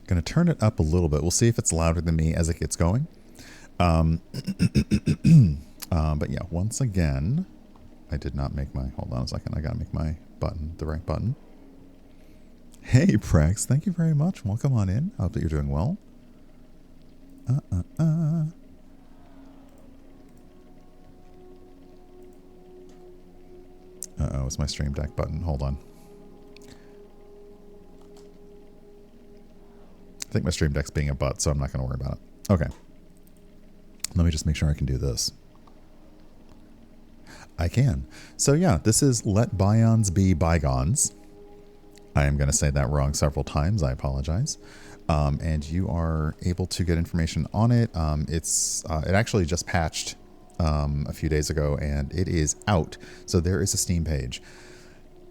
Going to turn it up a little bit. We'll see if it's louder than me as it gets going. But yeah, once again, I did not make my, hold on a second. I got to make my button, the right button. Hey, Prex. Thank you very much. Welcome on in. I hope that you're doing well. Uh-oh, it's my Stream Deck button. Hold on. I think my Stream Deck's being a butt, so I'm not going to worry about it. Okay. Let me just make sure I can do this. I can. So yeah, this is Let Bions Be Bygones. I am going to say that wrong several times. I apologize. And you are able to get information on it. It actually just patched a few days ago, and it is out. So there is a Steam page.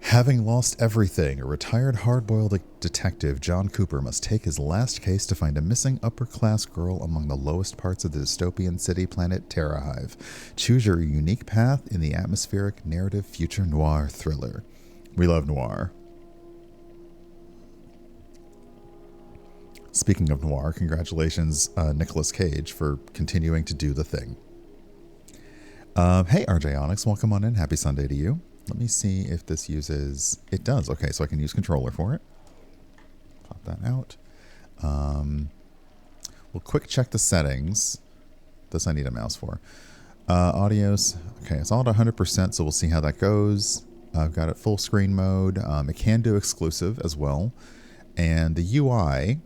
Having lost everything, a retired hard-boiled detective, John Cooper, must take his last case to find a missing upper-class girl among the lowest parts of the dystopian city planet Terrahive. Choose your unique path in the atmospheric narrative future-noir thriller. We love noir. Speaking of noir, congratulations, Nicolas Cage, for continuing to do the thing. Hey, RJ Onyx, welcome on in. Happy Sunday to you. Let me see if this uses... It does. Okay, so I can use controller for it. Pop that out. We'll quick check the settings. This I need a mouse for. Audios. Okay, it's all at 100%, so we'll see how that goes. I've got it full screen mode. It can do exclusive as well. And the UI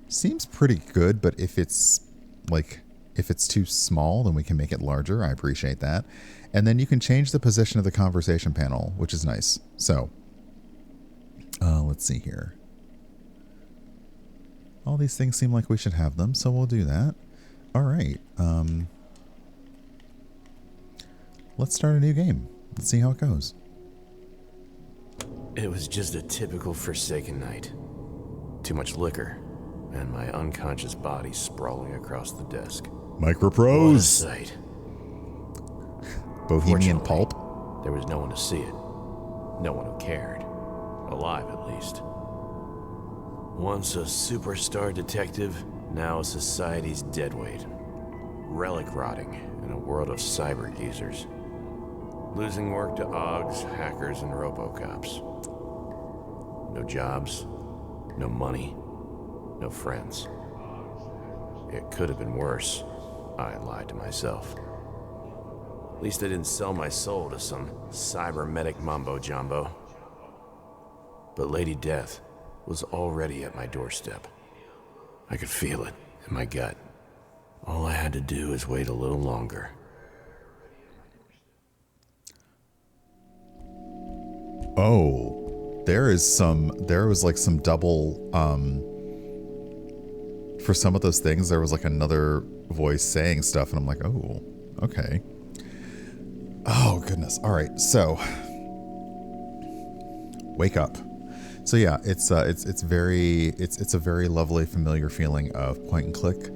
seems pretty good, but if it's too small, then we can make it larger. I appreciate that. And then you can change the position of the conversation panel, which is nice. So, let's see here. All these things seem like we should have them, so we'll do that. All right. Let's start a new game. Let's see how it goes. It was just a typical Forsaken night. Too much liquor, and my unconscious body sprawling across the desk. Microprose. What a sight. Bohemian pulp. There was no one to see it. No one who cared. Alive, at least. Once a superstar detective, now society's deadweight. Relic rotting in a world of cyber geezers. Losing work to AUGs, hackers, and robocops. No jobs, no money, no friends. It could have been worse. I lied to myself. At least I didn't sell my soul to some cybernetic mumbo-jumbo. But Lady Death was already at my doorstep. I could feel it in my gut. All I had to do is wait a little longer. Oh, there was like some double, for some of those things, there was like another voice saying stuff, and I'm like, oh, okay. Oh, goodness. All right, so wake up. So yeah, it's a very lovely, familiar feeling of point and click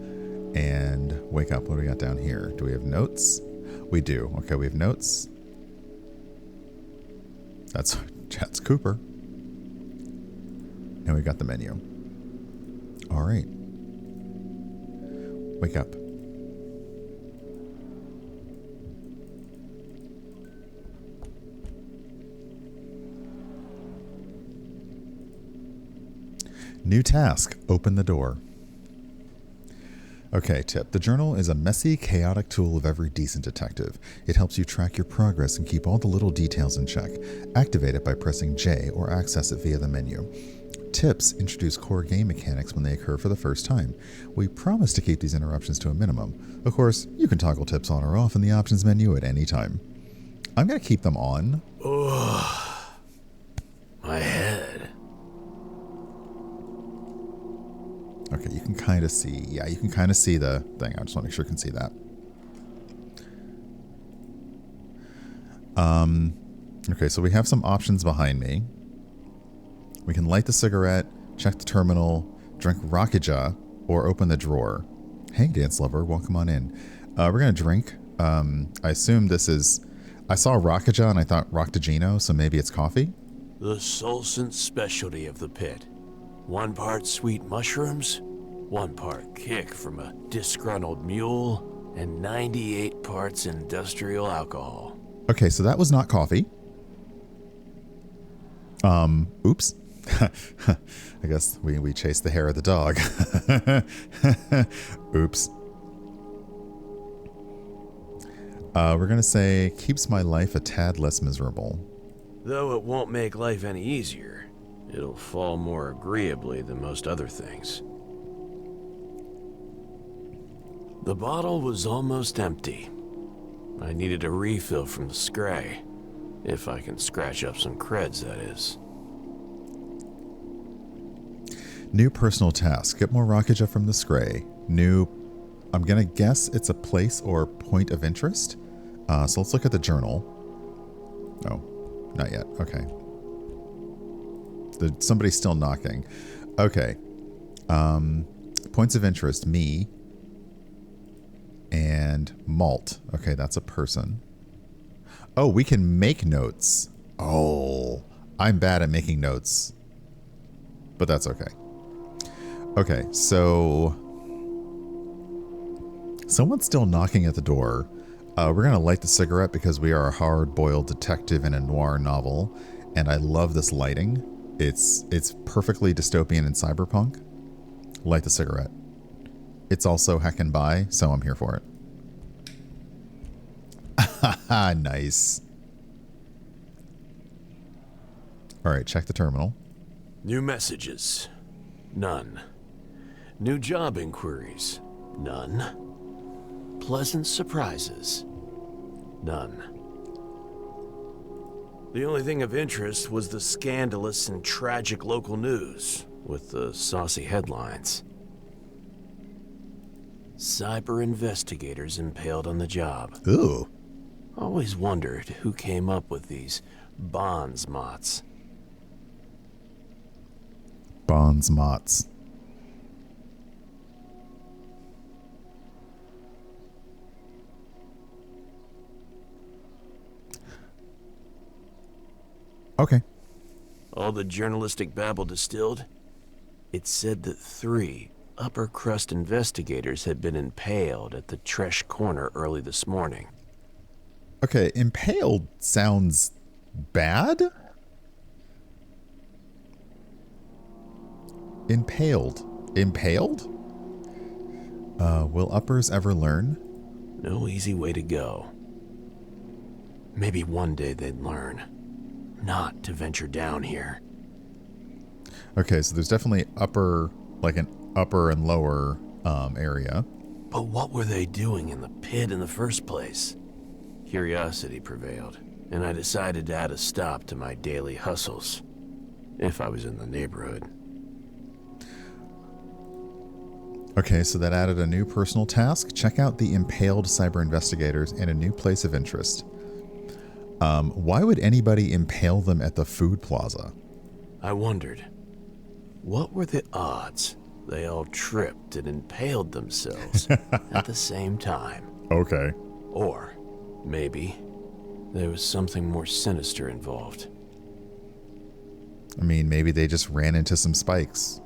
and wake up. What do we got down here? Do we have notes? We do. Okay, we have notes. That's Cooper. And we got the menu. All right. Wake up. New task. Open the door. Okay, tip. The journal is a messy, chaotic tool of every decent detective. It helps you track your progress and keep all the little details in check. Activate it by pressing J or access it via the menu. Tips introduce core game mechanics when they occur for the first time. We promise to keep these interruptions to a minimum. Of course, you can toggle tips on or off in the options menu at any time. I'm going to keep them on. Oh, my head. Okay, you can kind of see. Yeah, you can kind of see the thing. I just want to make sure you can see that. Okay, so we have some options behind me. We can light the cigarette, check the terminal, drink Rockija, or open the drawer. Hey, Dance Lover, welcome on in. We're going to drink. I assume this is... I saw Rockija and I thought Rocktigino, so maybe it's coffee? The Solcent specialty of the pit. 1 part sweet mushrooms, 1 part kick from a disgruntled mule, and 98 parts industrial alcohol. Okay, so that was not coffee. Oops. I guess we chased the hair of the dog. Oops. We're going to say, keeps my life a tad less miserable. Though it won't make life any easier, it'll fall more agreeably than most other things. The bottle was almost empty. I needed a refill from the scray. If I can scratch up some creds, that is. New personal task. Get more rocket jet from the scray. New, I'm going to guess it's a place or point of interest. So let's look at the journal. Oh, not yet. Okay. Somebody's still knocking. Okay. Points of interest. Me. And malt. Okay, that's a person. Oh, we can make notes. Oh, I'm bad at making notes. But that's okay. Okay, so someone's still knocking at the door. We're going to light the cigarette because we are a hard-boiled detective in a noir novel, and I love this lighting. It's perfectly dystopian and cyberpunk. Light the cigarette. It's also heckin' by, so I'm here for it. Nice. All right, check the terminal. New messages. None. New job inquiries. None. Pleasant surprises. None. The only thing of interest was the scandalous and tragic local news with the saucy headlines. Cyber investigators impaled on the job. Ooh. Always wondered who came up with these Bonds mots. Bonds mots. Okay. All the journalistic babble distilled, it said that 3 upper crust investigators had been impaled at the Tresh Corner early this morning. Okay, impaled sounds bad? Impaled. Impaled? Will uppers ever learn? No easy way to go. Maybe one day they'd learn not to venture down here. Okay, so there's definitely upper, like an upper and lower area. But what were they doing in the pit in the first place? Curiosity prevailed, and I decided to add a stop to my daily hustles, if I was in the neighborhood. Okay, so that added a new personal task. Check out the impaled cyber investigators and a new place of interest. Why would anybody impale them at the food plaza? I wondered, what were the odds they all tripped and impaled themselves at the same time? Okay. Or maybe there was something more sinister involved. I mean, maybe they just ran into some spikes.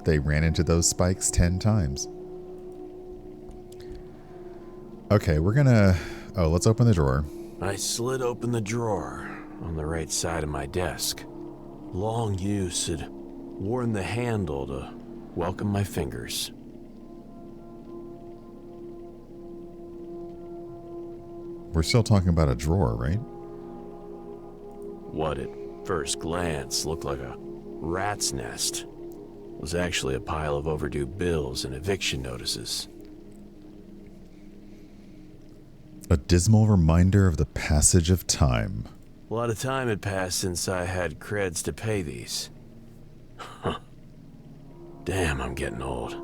They ran into those spikes 10 times. Okay, we're gonna... Oh, let's open the drawer. I slid open the drawer on the right side of my desk. Long use had worn the handle to welcome my fingers. We're still talking about a drawer, right? What at first glance looked like a rat's nest was actually a pile of overdue bills and eviction notices. A dismal reminder of the passage of time. A lot of time had passed since I had creds to pay these. Huh. Damn, I'm getting old.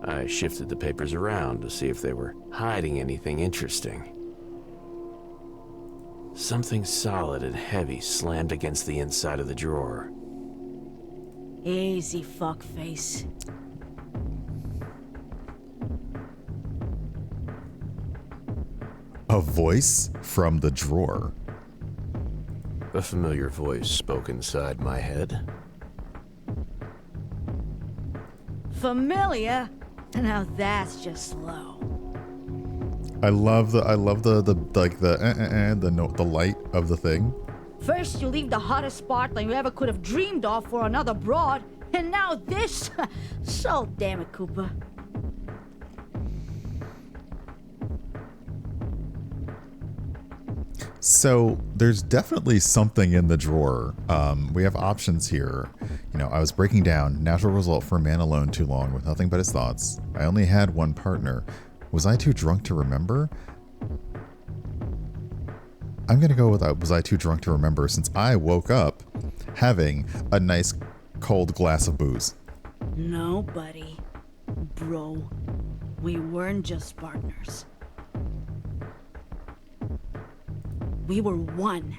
I shifted the papers around to see if they were hiding anything interesting. Something solid and heavy slammed against the inside of the drawer. Easy, fuckface. A voice from the drawer. A familiar voice spoke inside my head. Familiar? Now that's just slow. I love the like the light of the thing. First you leave the hottest Spartan you ever could have dreamed of for another broad, and now this? So damn it, Cooper. So there's definitely something in the drawer. We have options here. You know, I was breaking down. Natural result for a man alone too long with nothing but his thoughts. I only had one partner. Was I too drunk to remember? I'm going to go with was I too drunk to remember, since I woke up having a nice cold glass of booze. No, buddy. Bro, we weren't just partners. We were one,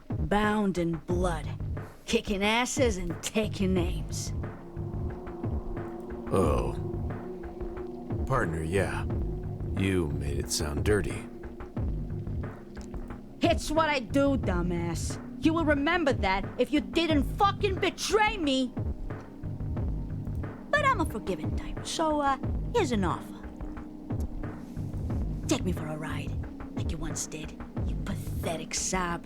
bound in blood, kicking asses and taking names. Oh. Partner, yeah. You made it sound dirty. It's what I do, dumbass. You will remember that if you didn't fucking betray me. But I'm a forgiving type, so here's an offer. Take me for a ride, like you once did, you pathetic sob.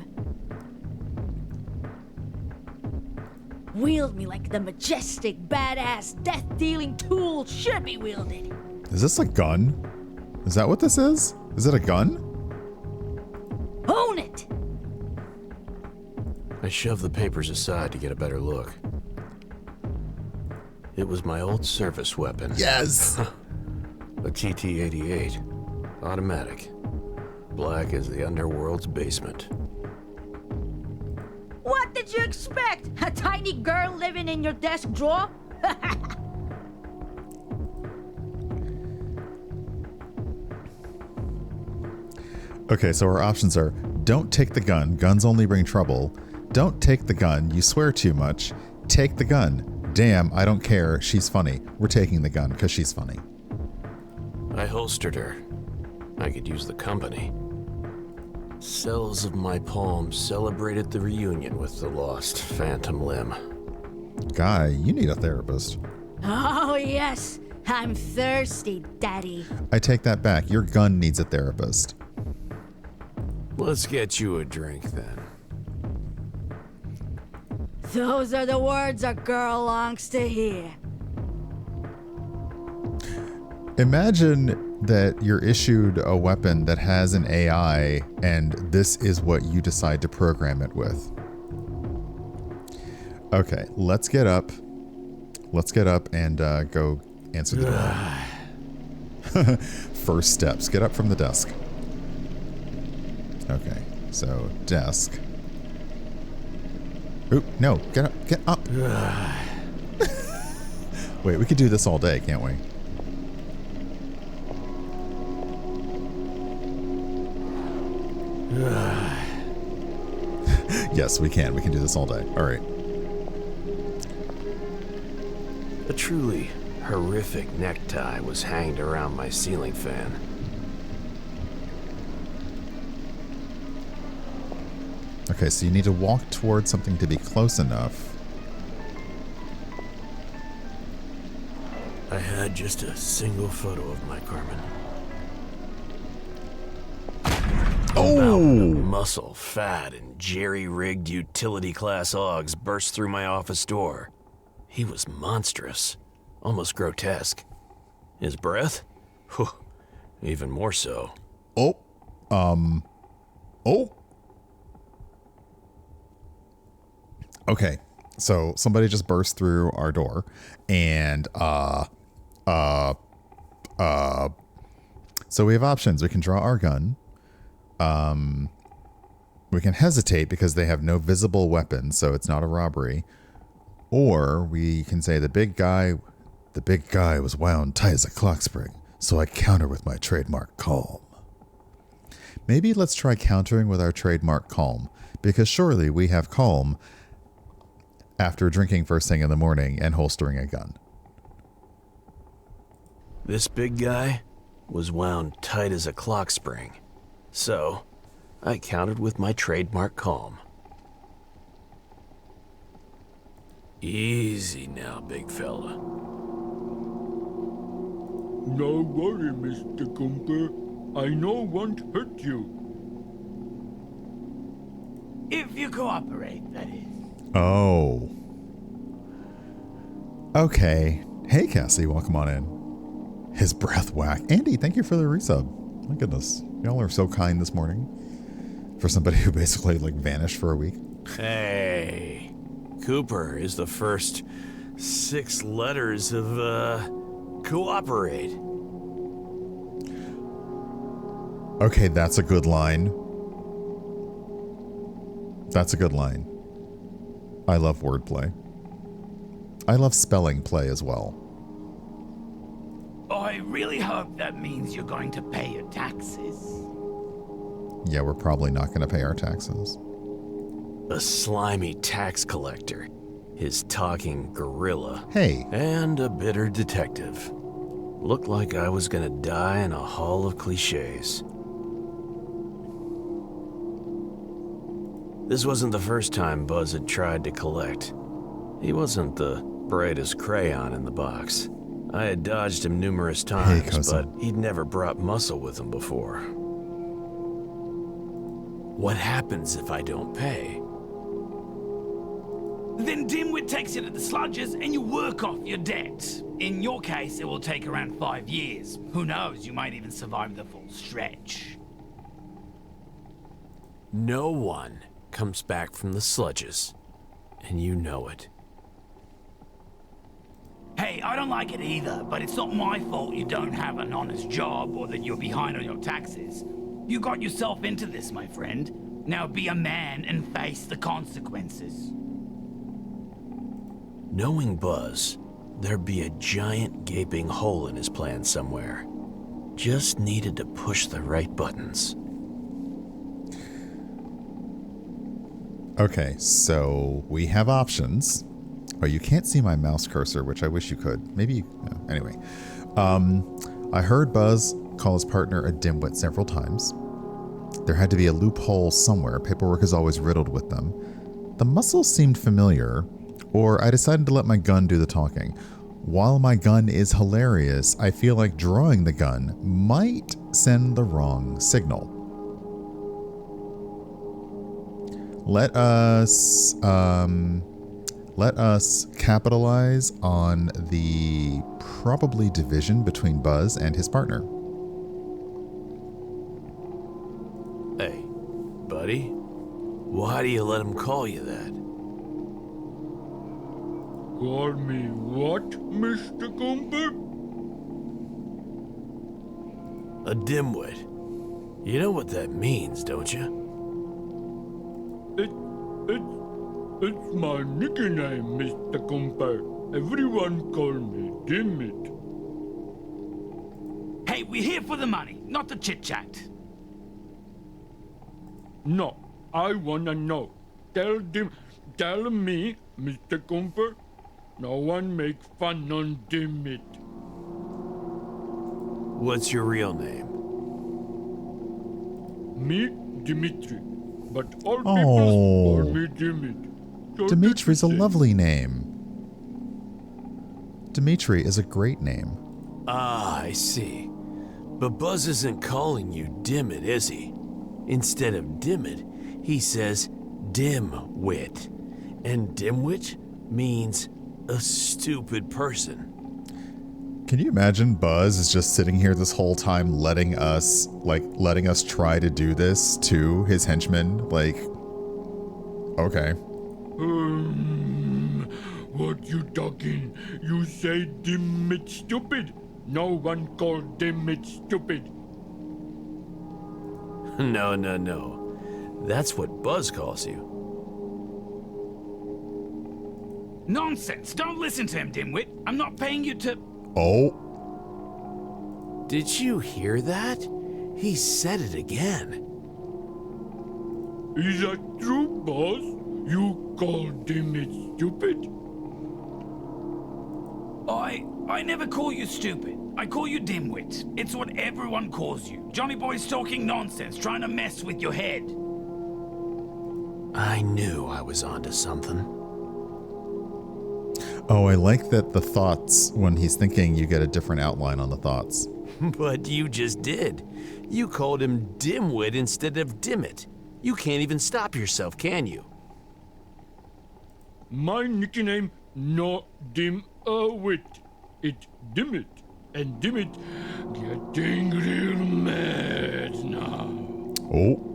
Wield me like the majestic, badass, death-dealing tool should be wielded. Is this a gun? Is that what this is? Is it a gun? Own it! I shoved the papers aside to get a better look. It was my old service weapon. Yes! A TT-88. Automatic. Black as the underworld's basement. What did you expect? A tiny girl living in your desk drawer? Okay, so our options are: don't take the gun, guns only bring trouble. Don't take the gun, you swear too much. Take the gun. Damn, I don't care, she's funny. We're taking the gun because she's funny. I holstered her. I could use the company. Cells of my palm celebrated the reunion with the lost phantom limb. Guy, you need a therapist. Oh, yes. I'm thirsty, Daddy. I take that back. Your gun needs a therapist. Let's get you a drink then. Those are the words a girl longs to hear. Imagine that you're issued a weapon that has an AI, and this is what you decide to program it with. Okay, let's get up. Let's get up and go answer the door. First steps. Get up from the desk. Okay, so desk. Oop, no, get up, get up. Wait, we could do this all day, can't we? Yes, we can. We can do this all day. All right. A truly horrific necktie was hanged around my ceiling fan. Okay, so you need to walk towards something to be close enough. I had just a single photo of my Carmen. Oh! Mountain of muscle, fat, and jerry-rigged utility-class Augs burst through my office door. He was monstrous, almost grotesque. His breath? Whew, even more so. Oh. Oh. Okay, so somebody just burst through our door, and so we have options. We can draw our gun. We can hesitate because they have no visible weapons, so it's not a robbery. Or we can say the big guy was wound tight as a clock spring, so I counter with my trademark calm. Maybe let's try countering with our trademark calm, because surely we have calm after drinking first thing in the morning and holstering a gun. This big guy was wound tight as a clock spring, so I countered with my trademark calm. Easy now, big fella. No worry, Mr. Cooper. I know won't hurt you. If you cooperate, that is. Oh. Okay. Hey, Cassie, welcome on in. His breath whack. Andy, thank you for the resub. My goodness. Y'all are so kind this morning. For somebody who basically, like, vanished for a week. Hey, Cooper is the first 6 letters of, cooperate. Okay, that's a good line. That's a good line. I love wordplay. I love spelling play as well. I really hope that means you're going to pay your taxes. Yeah, we're probably not going to pay our taxes. A slimy tax collector, his talking gorilla, Hey. and a bitter detective. Looked like I was gonna die in a hall of cliches. This wasn't the first time Buzz had tried to collect. He wasn't the brightest crayon in the box. I had dodged him numerous times, but he'd never brought muscle with him before. What happens if I don't pay? Then Dimwit takes you to the sludges and you work off your debt. In your case, it will take around 5 years. Who knows, you might even survive the full stretch. No one comes back from the sludges, and you know it. Hey, I don't like it either, but it's not my fault you don't have an honest job or that you're behind on your taxes. You got yourself into this, my friend. Now be a man and face the consequences. Knowing Buzz, there'd be a giant gaping hole in his plan somewhere. Just needed to push the right buttons. Okay, so we have options. Oh, you can't see my mouse cursor, which I wish you could. Maybe you... No, anyway. I heard Buzz call his partner a dimwit several times. There had to be a loophole somewhere. Paperwork is always riddled with them. The muscles seemed familiar, or I decided to let my gun do the talking. While my gun is hilarious, I feel like drawing the gun might send the wrong signal. Let us capitalize on the probably division between Buzz and his partner. Hey, buddy, why do you let him call you that? Call me what, Mr. Cooper? A dimwit. You know what that means, don't you? It's my nickname, Mr. Cooper. Everyone call me Dimit. Hey, we're here for the money, not the chit-chat. No, I wanna know. Tell me, Mr. Cooper. No one make fun on Dimit. What's your real name? Me, Dimitri. But all people call me Dimit. So Dimitri's a lovely name. Dimitri is a great name. Ah, I see. But Buzz isn't calling you Dimit, is he? Instead of Dimit, he says dimwit. And dimwit means a stupid person. Can you imagine Buzz is just sitting here this whole time letting us try to do this to his henchmen? Like, okay. What you talking? You say Dimit stupid? No one call Dimit stupid. No. That's what Buzz calls you. Nonsense! Don't listen to him, Dimwit. I'm not paying you to... Oh. Did you hear that? He said it again. Is that true, boss? You call Dimit stupid? I never call you stupid. I call you Dimwit. It's what everyone calls you. Johnny Boy's talking nonsense, trying to mess with your head. I knew I was onto something. Oh, I like that the thoughts, when he's thinking, you get a different outline on the thoughts. But you just did. You called him Dimwit instead of Dimmit. You can't even stop yourself, can you? My nickname no Dim-wit. It's Dimmit. And Dimmit getting real mad now. Oh.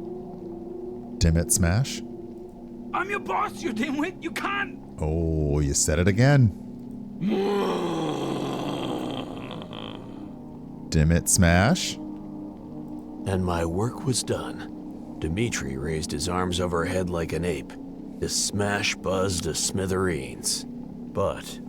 Dimit smash. I'm your boss, you dimwit. You can't. Oh, you said it again. Dimit smash. And my work was done. Dmitri raised his arms overhead like an ape. His smash buzzed to smithereens. But...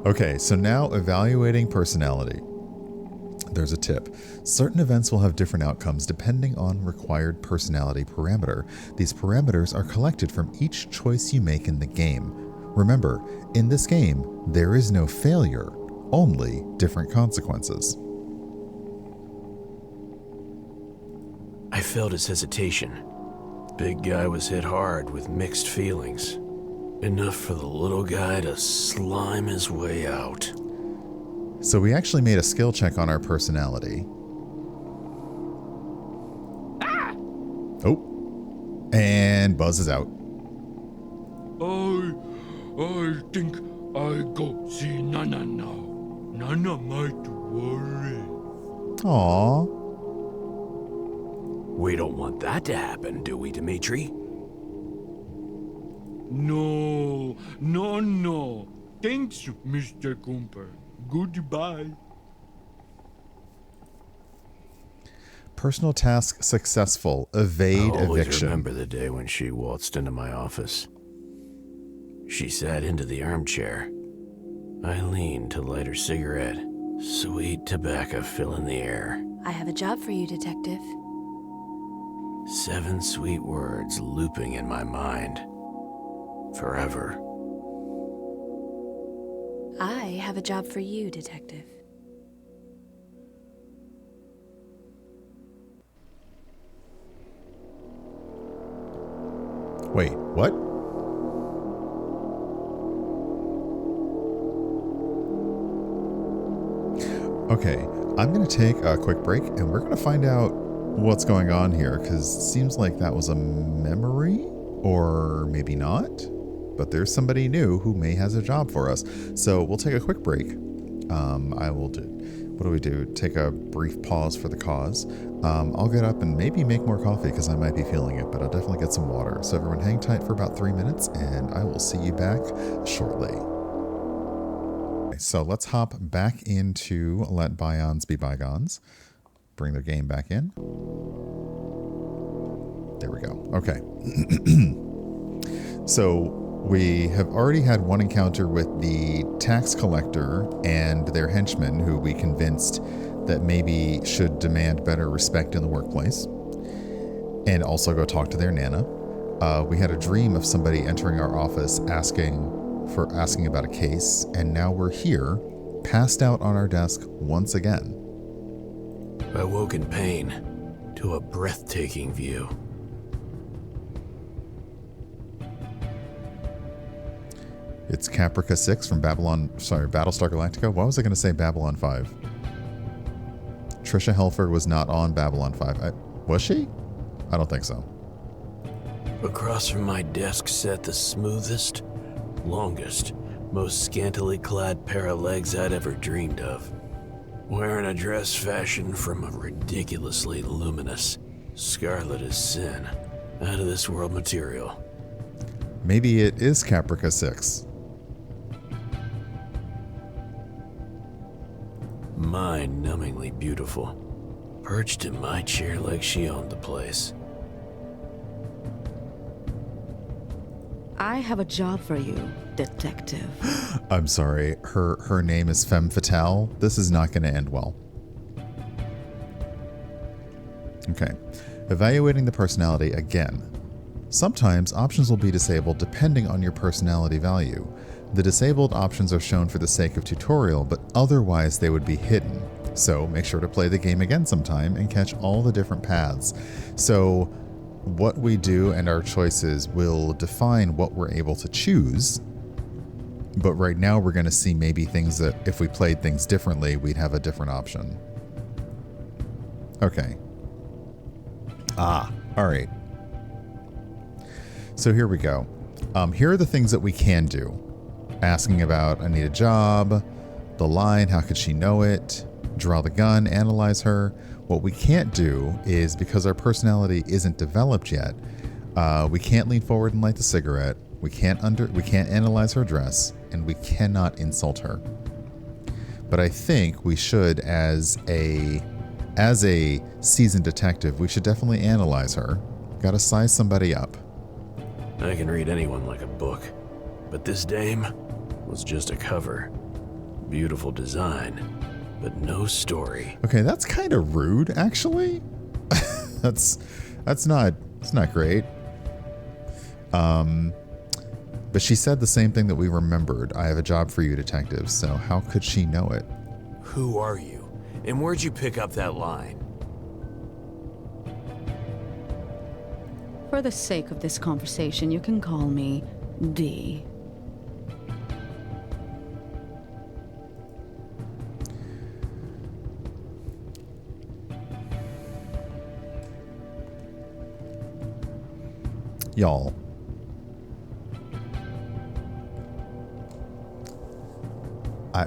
Okay, so now evaluating personality. There's a tip. Certain events will have different outcomes depending on required personality parameter. These parameters are collected from each choice you make in the game. Remember, in this game, there is no failure, only different consequences. I felt his hesitation. Big guy was hit hard with mixed feelings. Enough for the little guy to slime his way out. So we actually made a skill check on our personality. Ah! Oh. And Buzz is out. I think I go see Nana now. Nana might worry. Aww. We don't want that to happen, do we, Dmitri? No. Thanks, Mr. Cooper. Goodbye. Personal task successful. Evade I always eviction. remember the day when she waltzed into my office. She sat into the armchair. I leaned to light her cigarette. Sweet tobacco filling the air. I have a job for you, Detective. 7 sweet words looping in my mind. Forever. I have a job for you, Detective. Wait, what? Okay, I'm going to take a quick break and we're going to find out what's going on here, because it seems like that was a memory, or maybe not, but there's somebody new who may has a job for us. So we'll take a quick break. I will do, what do we do? Take a brief pause for the cause. I'll get up and maybe make more coffee because I might be feeling it, but I'll definitely get some water. So everyone hang tight for about 3 minutes and I will see you back shortly. Okay, so let's hop back into Let Byons Be Bygones. Bring the game back in. There we go. Okay. So we have already had one encounter with the tax collector and their henchmen, who we convinced that maybe should demand better respect in the workplace and also go talk to their Nana. We had a dream of somebody entering our office asking about a case, and now we're here, passed out on our desk once again. I woke in pain to a breathtaking view. It's Caprica 6 from Battlestar Galactica. Why was I going to say Babylon 5? Trisha Helfer was not on Babylon 5. Was she? I don't think so. Across from my desk sat the smoothest, longest, most scantily clad pair of legs I'd ever dreamed of. Wearing a dress fashioned from a ridiculously luminous, scarlet as sin, out of this world material. Maybe it is Caprica 6. Mind-numbingly beautiful, perched in my chair like she owned the place. I have a job for you, Detective. I'm sorry. Her name is Femme Fatale. This is not going to end well. Okay. Evaluating the personality again. Sometimes options will be disabled depending on your personality value. The disabled options are shown for the sake of tutorial, but otherwise they would be hidden. So make sure to play the game again sometime and catch all the different paths. So what we do and our choices will define what we're able to choose. But right now we're going to see maybe things that if we played things differently, we'd have a different option. Okay. All right. So here we go. Here are the things that we can do. Asking about, I need a job, the line, how could she know it, draw the gun, analyze her. What we can't do is, because our personality isn't developed yet, we can't lean forward and light the cigarette. We can't analyze her dress, and we cannot insult her. But I think we should, as a seasoned detective, we should definitely analyze her. Got to size somebody up. I can read anyone like a book, but this dame was just a cover. Beautiful design, but no story. Okay, that's kind of rude, actually. That's not great. But she said the same thing that we remembered. I have a job for you, detective. So how could she know it? Who are you? And where'd you pick up that line? For the sake of this conversation, you can call me D. Y'all.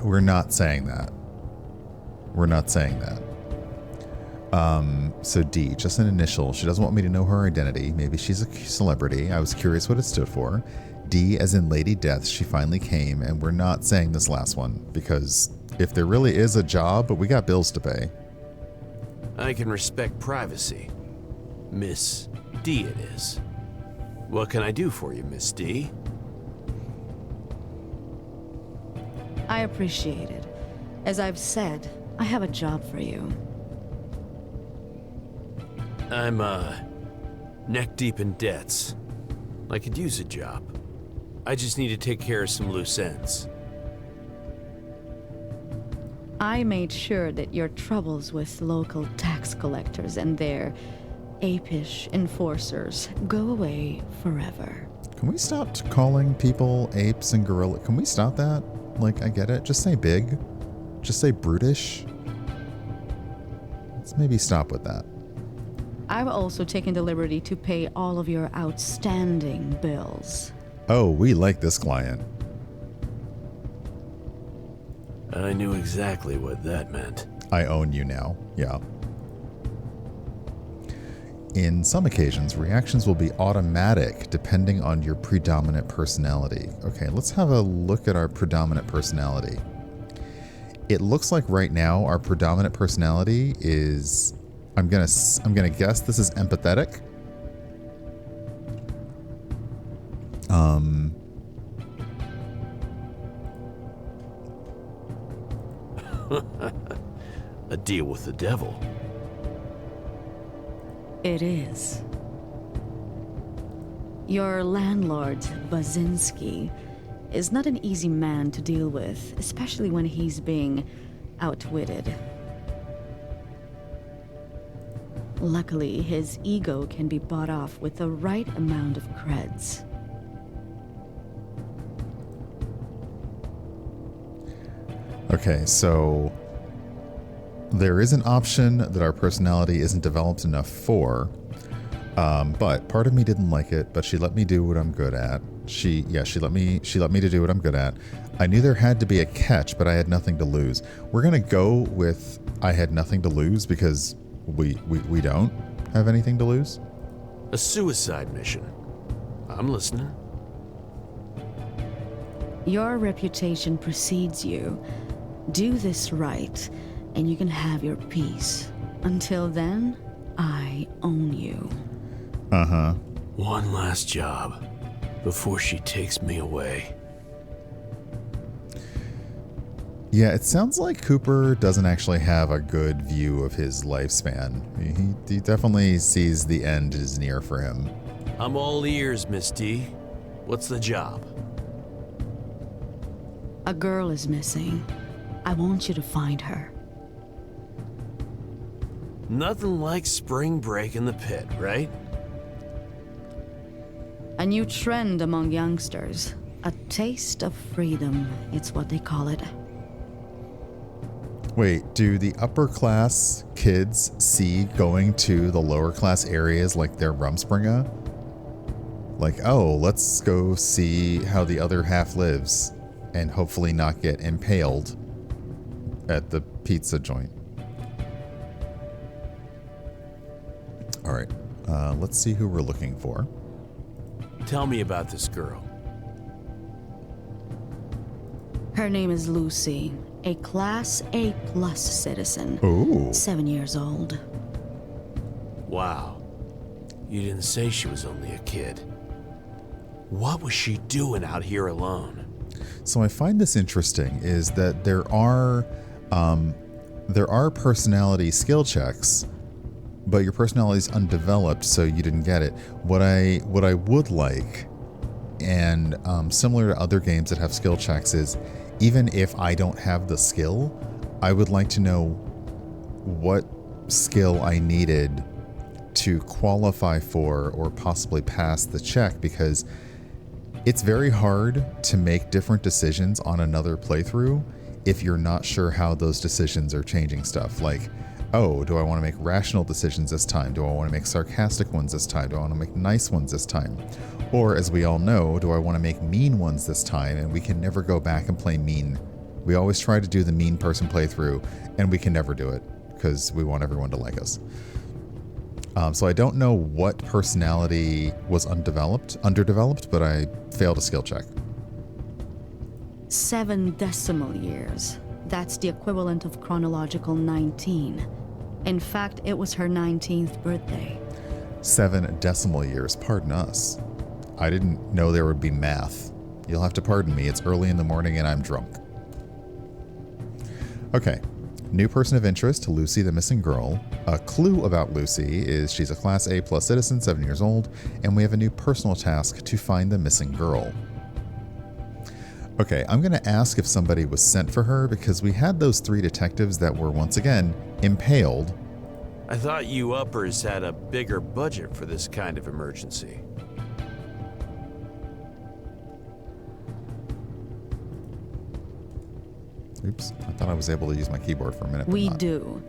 We're not saying that. We're not saying that. So D, just an initial. She doesn't want me to know her identity. Maybe she's a celebrity. I was curious what it stood for. D as in Lady Death. She finally came, and we're not saying this last one because if there really is a job, we got bills to pay. I can respect privacy. Miss D it is. What can I do for you, Miss D? I appreciate it. As I've said, I have a job for you. I'm, neck deep in debts. I could use a job. I just need to take care of some loose ends. I made sure that your troubles with local tax collectors and their apish enforcers go away forever. Can we stop calling people apes and gorilla? Can we stop that? Like, I get it. Just say big. Just say brutish. Let's maybe stop with that. I've also taken the liberty to pay all of your outstanding bills. Oh, we like this client. I knew exactly what that meant. I own you now. Yeah. In some occasions, reactions will be automatic depending on your predominant personality. Okay, let's have a look at our predominant personality. It looks like right now our predominant personality is, I'm gonna guess this is empathetic. A deal with the devil. It is. Your landlord, Bazinski, is not an easy man to deal with, especially when he's being outwitted. Luckily, his ego can be bought off with the right amount of creds. Okay, so there is an option that our personality isn't developed enough for, but part of me didn't like it, but she let me do what I'm good at. She let me to do what I'm good at. I knew there had to be a catch, but I had nothing to lose. We're gonna go with I had nothing to lose because we don't have anything to lose. A suicide mission. I'm listening. Your reputation precedes you. Do this right, and you can have your peace. Until then, I own you. Uh-huh. One last job before she takes me away. Yeah, it sounds like Cooper doesn't actually have a good view of his lifespan. He definitely sees the end is near for him. I'm all ears, Miss D. What's the job? A girl is missing. I want you to find her. Nothing like spring break in the pit, right? A new trend among youngsters. A taste of freedom, it's what they call it. Wait, do the upper class kids see going to the lower class areas like their Rumspringa? Like, oh, let's go see how the other half lives and hopefully not get impaled at the pizza joint. All right, let's see who we're looking for. Tell me about this girl. Her name is Lucy, a Class A+ citizen. Ooh. 7 years old. Wow. You didn't say she was only a kid. What was she doing out here alone? So I find this interesting is that there are personality skill checks, but your personality is undeveloped, so you didn't get it. What I would like, and similar to other games that have skill checks, is even if I don't have the skill, I would like to know what skill I needed to qualify for or possibly pass the check, because it's very hard to make different decisions on another playthrough if you're not sure how those decisions are changing stuff. Like, oh, do I want to make rational decisions this time? Do I want to make sarcastic ones this time? Do I want to make nice ones this time? Or, as we all know, do I want to make mean ones this time? And we can never go back and play mean. We always try to do the mean person playthrough, and we can never do it because we want everyone to like us. So I don't know what personality was underdeveloped, but I failed a skill check. 7 decimal years. That's the equivalent of chronological 19. In fact, it was her 19th birthday. 7 decimal years, pardon us. I didn't know there would be math. You'll have to pardon me, it's early in the morning and I'm drunk. Okay, new person of interest, Lucy the missing girl. A clue about Lucy is she's a Class A+ citizen, 7 years old, and we have a new personal task to find the missing girl. Okay, I'm going to ask if somebody was sent for her because we had those 3 detectives that were once again impaled. I thought you uppers had a bigger budget for this kind of emergency. Oops, I thought I was able to use my keyboard for a minute. We not. do.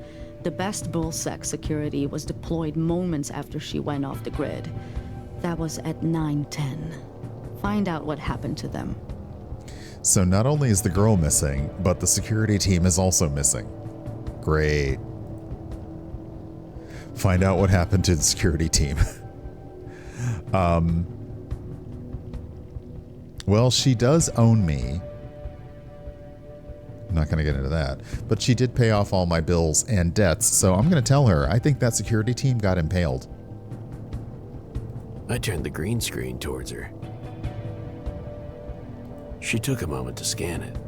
The best bullsec security was deployed moments after she went off the grid. That was at 9:10. Find out what happened to them. So not only is the girl missing, but the security team is also missing. Great. Find out what happened to the security team. Well, she does own me. I'm not going to get into that. But she did pay off all my bills and debts, so I'm going to tell her I think that security team got impaled. I turned the green screen towards her. She took a moment to scan it.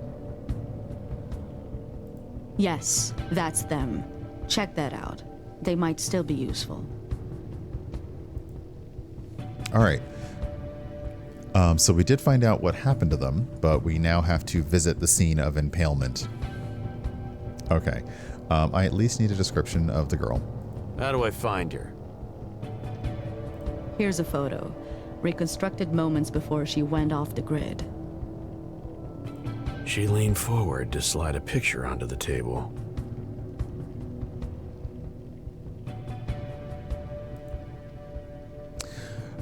Yes, that's them. Check that out. They might still be useful. All right. So we did find out what happened to them, but we now have to visit the scene of impalement. Okay. I at least need a description of the girl. How do I find her? Here's a photo. Reconstructed moments before she went off the grid. She leaned forward to slide a picture onto the table.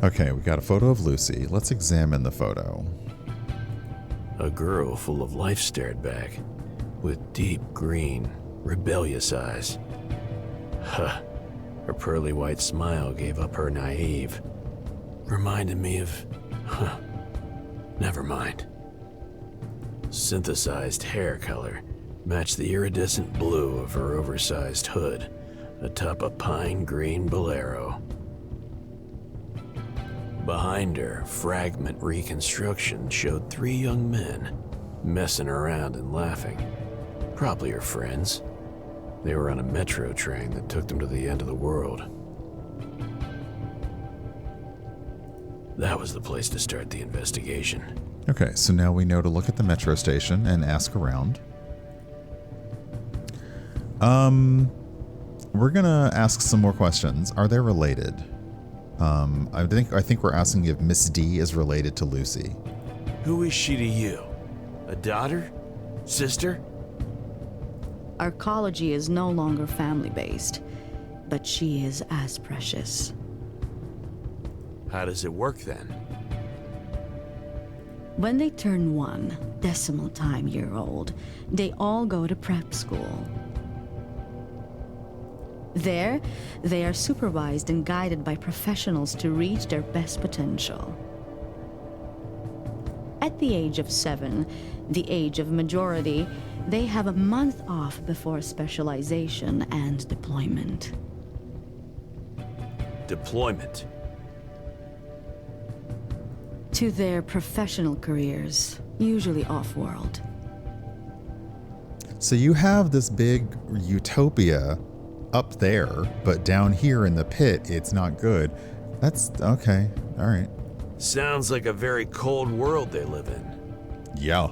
Okay, we got a photo of Lucy. Let's examine the photo. A girl full of life stared back, with deep green, rebellious eyes. Huh. Her pearly white smile gave up her naive. Reminded me of... Huh. Never mind. Synthesized hair color matched the iridescent blue of her oversized hood atop a pine green bolero. Behind her, fragment reconstruction showed 3 young men messing around and laughing. Probably her friends. They were on a metro train that took them to the end of the world. That was the place to start the investigation. Okay, so now we know to look at the metro station and ask around. We're gonna ask some more questions. Are they related? I think we're asking if Miss D is related to Lucy. Who is she to you? A daughter? Sister? Arcology is no longer family-based, but she is as precious. How does it work then? When they turn 1 decimal time year old, they all go to prep school. There, they are supervised and guided by professionals to reach their best potential. At the age of 7, the age of majority, they have a month off before specialization and deployment. Deployment. To their professional careers, usually off-world. So you have this big utopia up there, but down here in the pit, it's not good. That's okay. All right. Sounds like a very cold world they live in. Yeah.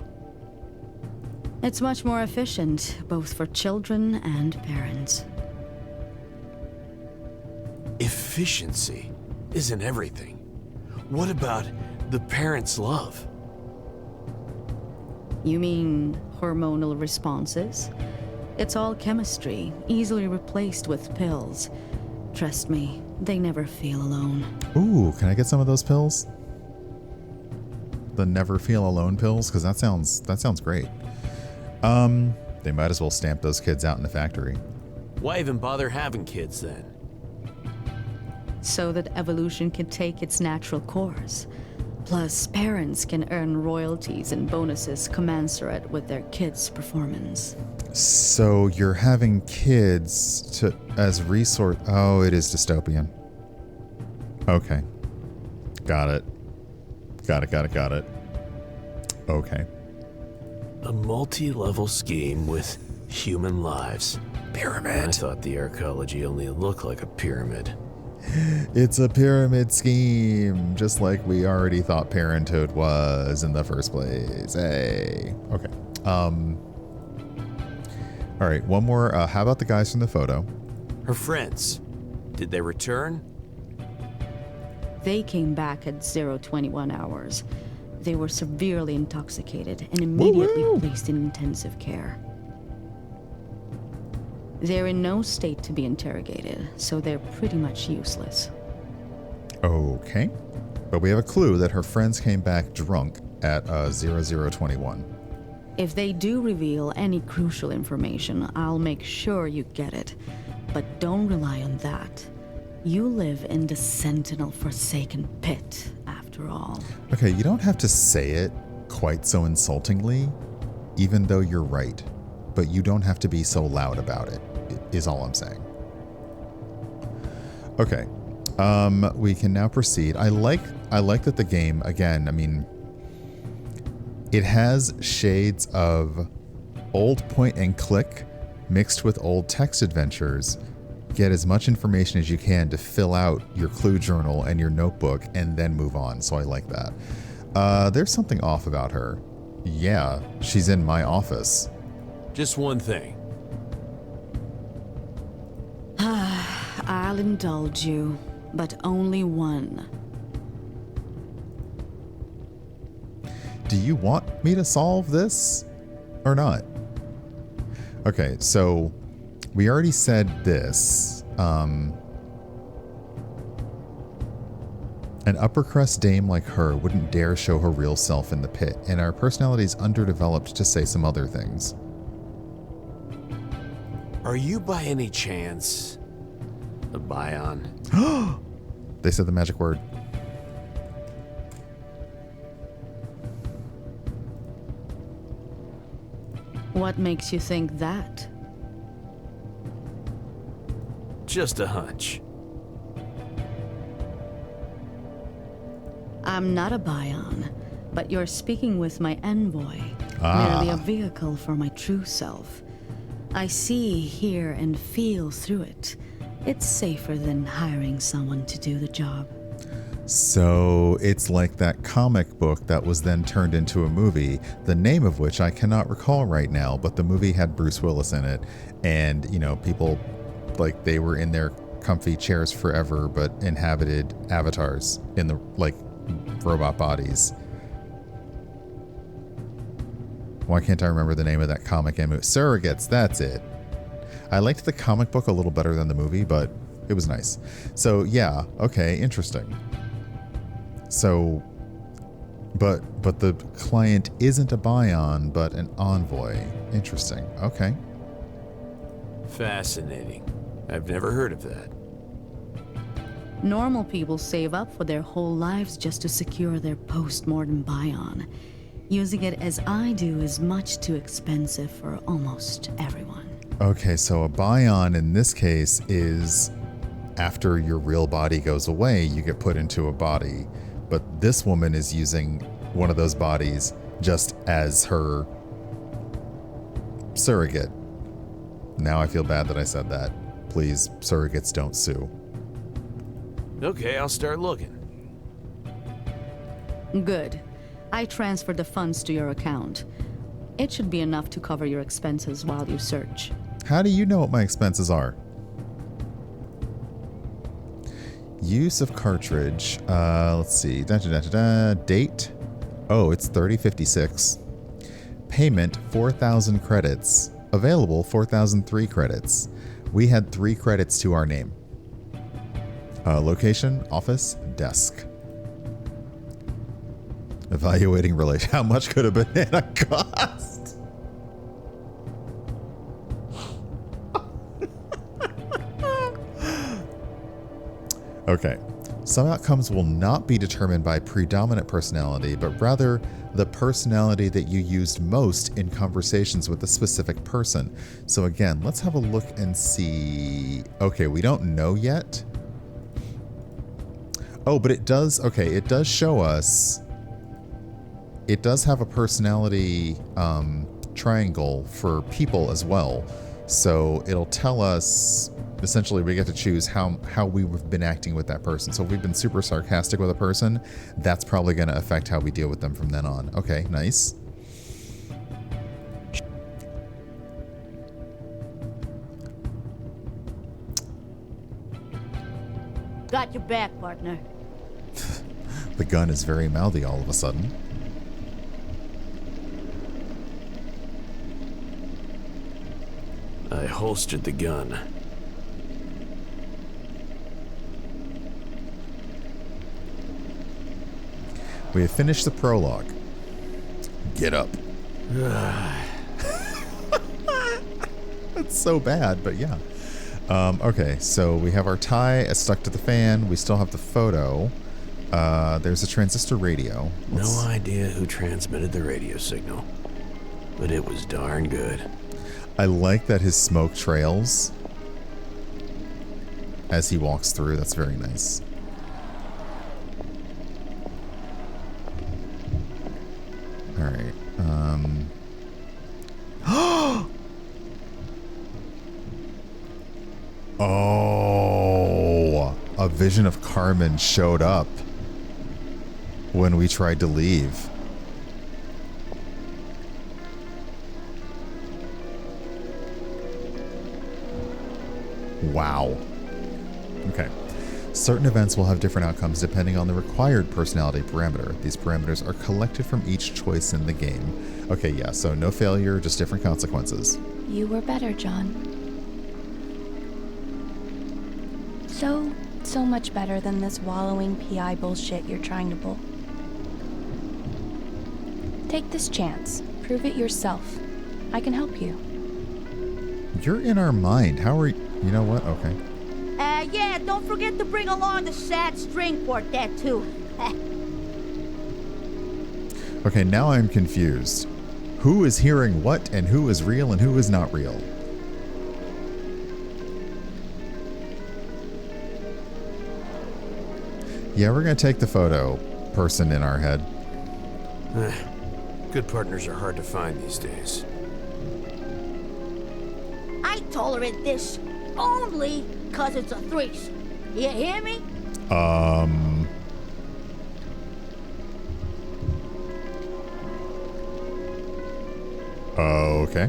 It's much more efficient, both for children and parents. Efficiency isn't everything. What about the parents' love? You mean hormonal responses? It's all chemistry, easily replaced with pills. Trust me, they never feel alone. Ooh, can I get some of those pills? The never feel alone pills? Because that sounds great. They might as well stamp those kids out in the factory. Why even bother having kids then? So that evolution can take its natural course. Plus, parents can earn royalties and bonuses commensurate with their kids' performance. So you're having kids as resource. Oh, it is dystopian. Okay. Got it. Okay. A multi-level scheme with human lives. Pyramid. I thought the arcology only looked like a pyramid. It's a pyramid scheme, just like we already thought Parenthood was in the first place. Hey. Okay. All right, one more. How about the guys from the photo? Her friends, did they return? They came back at 021 hours. They were severely intoxicated and immediately placed in intensive care. They're in no state to be interrogated, so they're pretty much useless. Okay. But we have a clue that her friends came back drunk at 0021. If they do reveal any crucial information, I'll make sure you get it. But don't rely on that. You live in the Sentinel-forsaken pit, after all. Okay, you don't have to say it quite so insultingly, even though you're right. But you don't have to be so loud about it, is all I'm saying. Okay. We can now proceed. I like that the game, again, I mean, it has shades of old point and click mixed with old text adventures. Get as much information as you can to fill out your clue journal and your notebook and then move on. So I like that. There's something off about her. Yeah, she's in my office. Just one thing. I'll indulge you, but only one. Do you want me to solve this or not? Okay, so we already said this. An upper crust dame like her wouldn't dare show her real self in the pit, and our personality's underdeveloped to say some other things. Are you by any chance a Bion? They said the magic word. What makes you think that? Just a hunch. I'm not a Bion, but you're speaking with my envoy, Ah. merely a vehicle for my true self. I see, hear, and feel through it. It's safer than hiring someone to do the job. So it's like that comic book that was then turned into a movie, the name of which I cannot recall right now, but the movie had Bruce Willis in it. And, you know, people, like, they were in their comfy chairs forever, but inhabited avatars in the, like, robot bodies. Why can't I remember the name of that comic and movie? Surrogates, that's it. I liked the comic book a little better than the movie, but it was nice. So, yeah, okay, interesting. So, but the client isn't a Bion, but an envoy. Interesting. Okay. Fascinating. I've never heard of that. Normal people save up for their whole lives just to secure their post-mortem Bion. Using it as I do is much too expensive for almost everyone. Okay, so a Bion in this case is after your real body goes away, you get put into a body. But this woman is using one of those bodies just as her surrogate. Now I feel bad that I said that. Please, surrogates don't sue. Okay, I'll start looking. Good. I transferred the funds to your account. It should be enough to cover your expenses while you search. How do you know what my expenses are? Use of cartridge. Let's see. Date. Oh, it's 3056. Payment 4,000 credits. Available 4,003 credits. We had 3 credits to our name. Location, office, desk. Evaluating relation. How much could a banana cost? Okay. Some outcomes will not be determined by predominant personality, but rather the personality that you used most in conversations with a specific person. So again, let's have a look and see. Okay, we don't know yet. Oh, but it does. Okay, it does show us. It does have a personality triangle for people as well. So it'll tell us, essentially, we get to choose how we've been acting with that person. So if we've been super sarcastic with a person, that's probably going to affect how we deal with them from then on. Okay, nice. Got your back, partner. The gun is very mouthy all of a sudden. I holstered the gun. We have finished the prologue. Get up. That's so bad, but yeah. Okay, so we have our tie stuck to the fan. We still have the photo. There's a transistor radio. No idea who transmitted the radio signal, but it was darn good. I like that his smoke trails as he walks through. That's very nice. All right. Oh, a vision of Carmen showed up when we tried to leave. Wow. Okay. Certain events will have different outcomes depending on the required personality parameter. These parameters are collected from each choice in the game. Okay, yeah, so no failure, just different consequences. You were better, John. So much better than this wallowing PI bullshit you're trying to pull. Take this chance. Prove it yourself. I can help you. You're in our mind. How are you? You know what? Okay. Yeah, don't forget to bring along the sad string quartet, too. Okay, now I'm confused. Who is hearing what and who is real and who is not real? Yeah, we're going to take the photo person in our head. Good partners are hard to find these days. I tolerate this only because it's a threes. You hear me? Okay.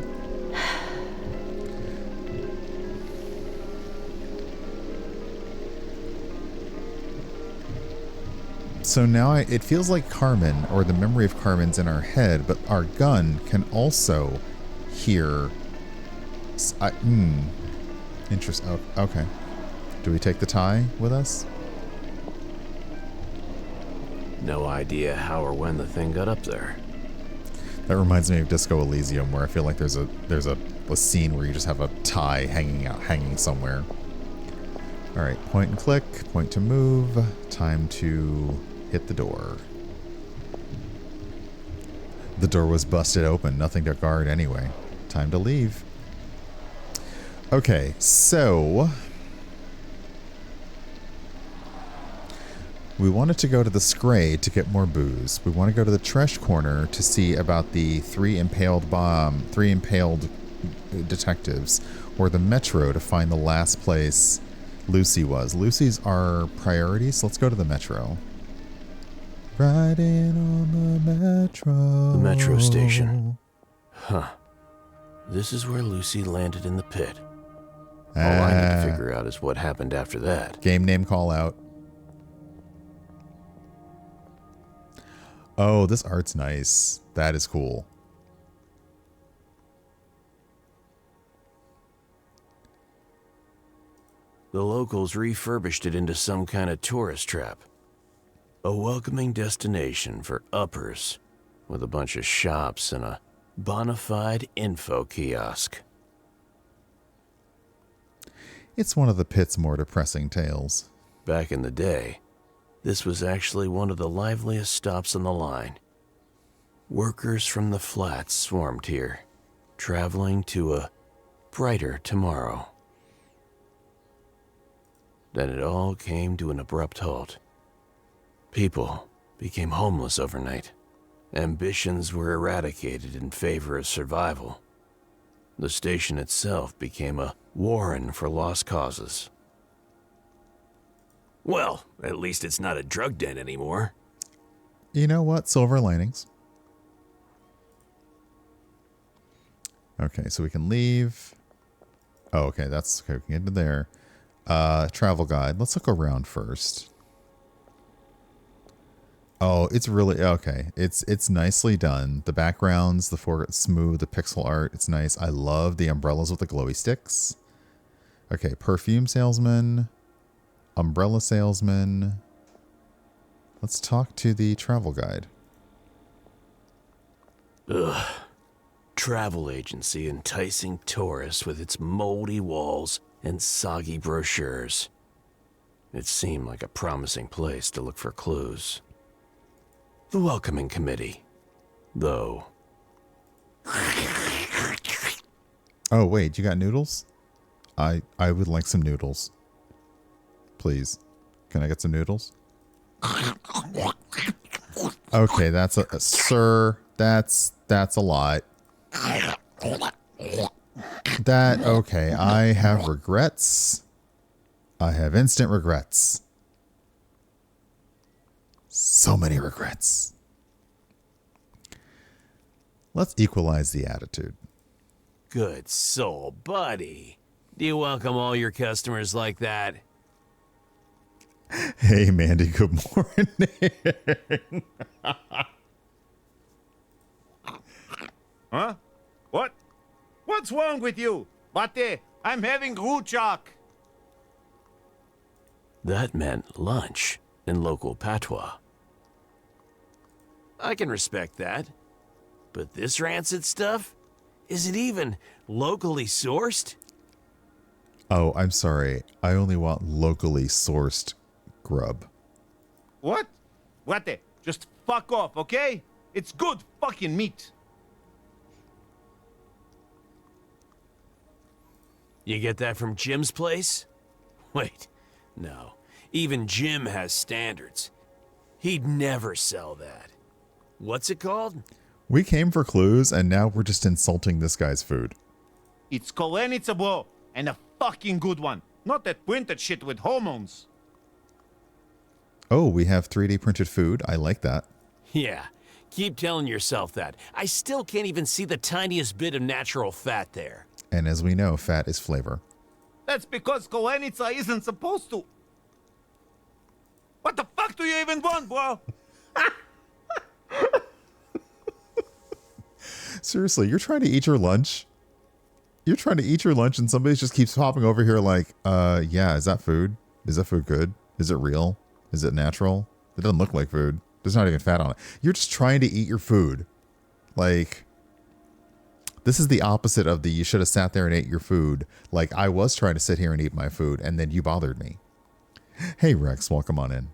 So now it feels like Carmen, or the memory of Carmen's in our head, but our gun can also hear. Interesting. Oh, okay. Do we take the tie with us? No idea how or when the thing got up there. That reminds me of Disco Elysium, where I feel like there's a scene where you just have a tie hanging somewhere. All right, point and click, point to move, time to hit the door. The door was busted open, nothing to guard anyway. Time to leave. Okay, so we wanted to go to the Scray to get more booze. We want to go to the trash corner to see about the three impaled detectives, or the Metro to find the last place Lucy was. Lucy's our priority, so let's go to the Metro. Riding on the Metro. The Metro station. Huh. This is where Lucy landed in the pit. All I need to figure out is what happened after that. Game name call out. Oh, this art's nice. That is cool. The locals refurbished it into some kind of tourist trap. A welcoming destination for uppers, with a bunch of shops and a bona fide info kiosk. It's one of the pit's more depressing tales. Back in the day, this was actually one of the liveliest stops on the line. Workers from the flats swarmed here, traveling to a brighter tomorrow. Then it all came to an abrupt halt. People became homeless overnight. Ambitions were eradicated in favor of survival. The station itself became a warren for lost causes. Well, at least it's not a drug den anymore. You know what? Silver linings. Okay, so we can leave. Oh, okay, that's okay. We can get into there. Travel guide. Let's look around first. Oh, it's really okay. It's nicely done. The backgrounds, the smooth, the pixel art. It's nice. I love the umbrellas with the glowy sticks. Okay, perfume salesman, umbrella salesman. Let's talk to the travel guide. Ugh. Travel agency enticing tourists with its moldy walls and soggy brochures. It seemed like a promising place to look for clues. The welcoming committee, though. Oh, wait, you got noodles? I would like some noodles. Please. Can I get some noodles? Okay, that's sir, that's a lot. Okay, I have regrets. I have instant regrets. So many regrets. Let's equalize the attitude. Good soul, buddy. Do you welcome all your customers like that? Hey, Mandy, good morning. Huh? What? What's wrong with you? Bate, I'm having ruchak. That meant lunch in local patois. I can respect that. But this rancid stuff? Is it even locally sourced? Oh, I'm sorry. I only want locally sourced grub. What? Bate, just fuck off, okay? It's good fucking meat. You get that from Jim's place? Wait, no. Even Jim has standards. He'd never sell that. What's it called? We came for clues, and now we're just insulting this guy's food. It's kolenica, bro, and a fucking good one. Not that printed shit with hormones. Oh, we have 3D printed food. I like that. Yeah, keep telling yourself that. I still can't even see the tiniest bit of natural fat there. And as we know, fat is flavor. That's because kolenica isn't supposed to. What the fuck do you even want, bro? Seriously, you're trying to eat your lunch? You're trying to eat your lunch and somebody just keeps popping over here like, yeah, is that food? Is that food good? Is it real? Is it natural? It doesn't look like food. There's not even fat on it. You're just trying to eat your food. Like, this is the opposite of the you should have sat there and ate your food. Like, I was trying to sit here and eat my food, and then you bothered me. Hey, Rex, welcome on in.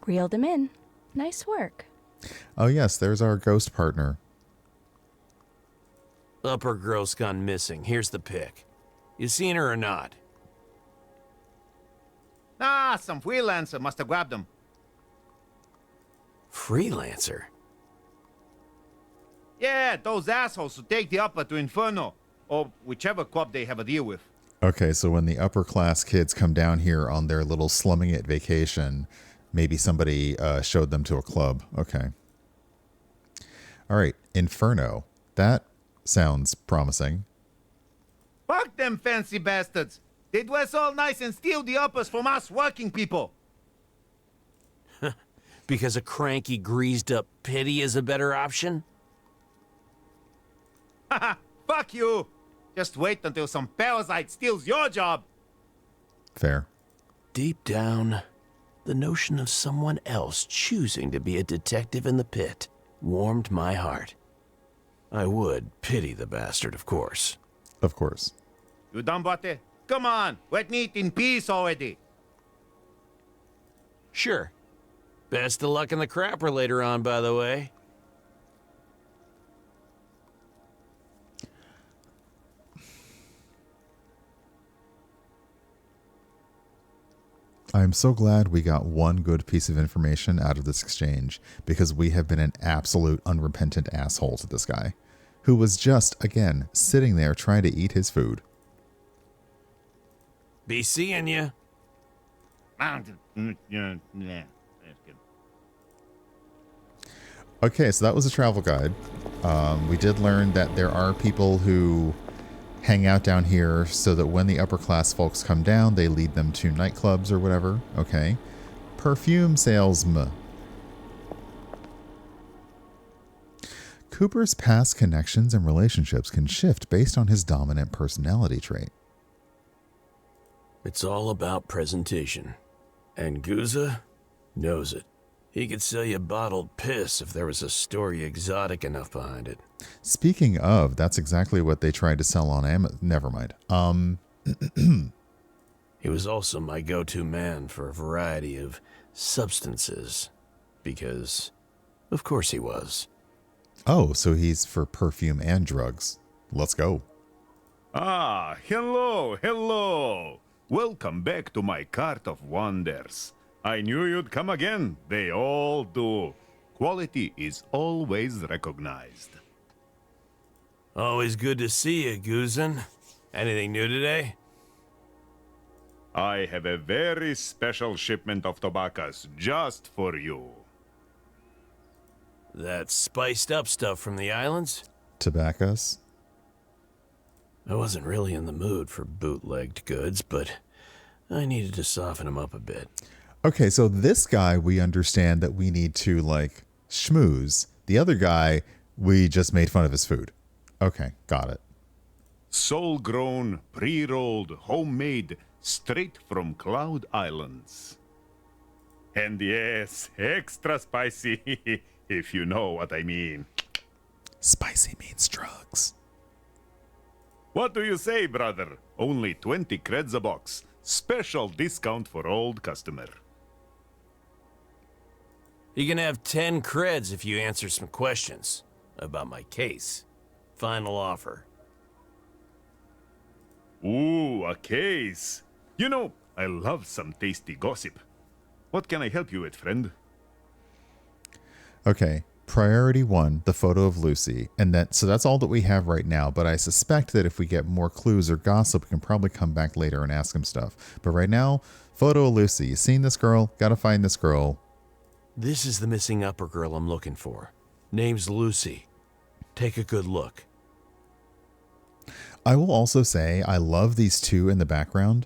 Reeled him in. Nice work. Oh, yes, there's our ghost partner. Upper girl's gone missing. Here's the pic. You seen her or not? Ah, some freelancer must have grabbed them. Freelancer? Yeah, those assholes who take the upper to Inferno, or whichever club they have a deal with. Okay, so when the upper class kids come down here on their little slumming it vacation, maybe somebody showed them to a club. Okay. All right, Inferno. That sounds promising. Fuck them fancy bastards. They dress all nice and steal the uppers from us working people. Because a cranky, greased-up pity is a better option? Haha, fuck you. Just wait until some parasite steals your job. Fair. Deep down, the notion of someone else choosing to be a detective in the pit warmed my heart. I would pity the bastard, of course. Of course. You done, Botte? Come on, let me eat in peace already. Sure. Best of luck in the crapper later on, by the way. I'm so glad we got one good piece of information out of this exchange, because we have been an absolute unrepentant asshole to this guy, who was just, again, sitting there trying to eat his food. Be seeing ya. Okay, so that was a travel guide. We did learn that there are people who hang out down here so that when the upper class folks come down, they lead them to nightclubs or whatever. Okay. Perfume salesman. Cooper's past connections and relationships can shift based on his dominant personality trait. It's all about presentation. And Guza knows it. He could sell you bottled piss if there was a story exotic enough behind it. Speaking of, that's exactly what they tried to sell on Amazon. Never mind. He was also my go-to man for a variety of substances. Because, of course he was. Oh, so he's for perfume and drugs. Let's go. Ah, hello, hello. Welcome back to my cart of wonders. I knew you'd come again. They all do. Quality is always recognized. Always good to see you, Guzan. Anything new today? I have a very special shipment of tobaccos just for you. That spiced up stuff from the islands? Tobaccos? I wasn't really in the mood for bootlegged goods, but I needed to soften them up a bit. Okay, so this guy, we understand that we need to, like, schmooze. The other guy, we just made fun of his food. Okay, got it. Soul-grown, pre-rolled, homemade, straight from Cloud Islands. And yes, extra spicy, if you know what I mean. Spicy means drugs. What do you say, brother? Only 20 creds a box. Special discount for old customer. You can have 10 creds if you answer some questions about my case. Final offer. Ooh, a case. You know, I love some tasty gossip. What can I help you with, friend? Okay, priority 1, the photo of Lucy. And so that's all that we have right now, but I suspect that if we get more clues or gossip, we can probably come back later and ask him stuff. But right now, photo of Lucy. You seen this girl? Gotta find this girl. This is the missing upper girl I'm looking for. Name's Lucy. Take a good look. I will also say I love these two in the background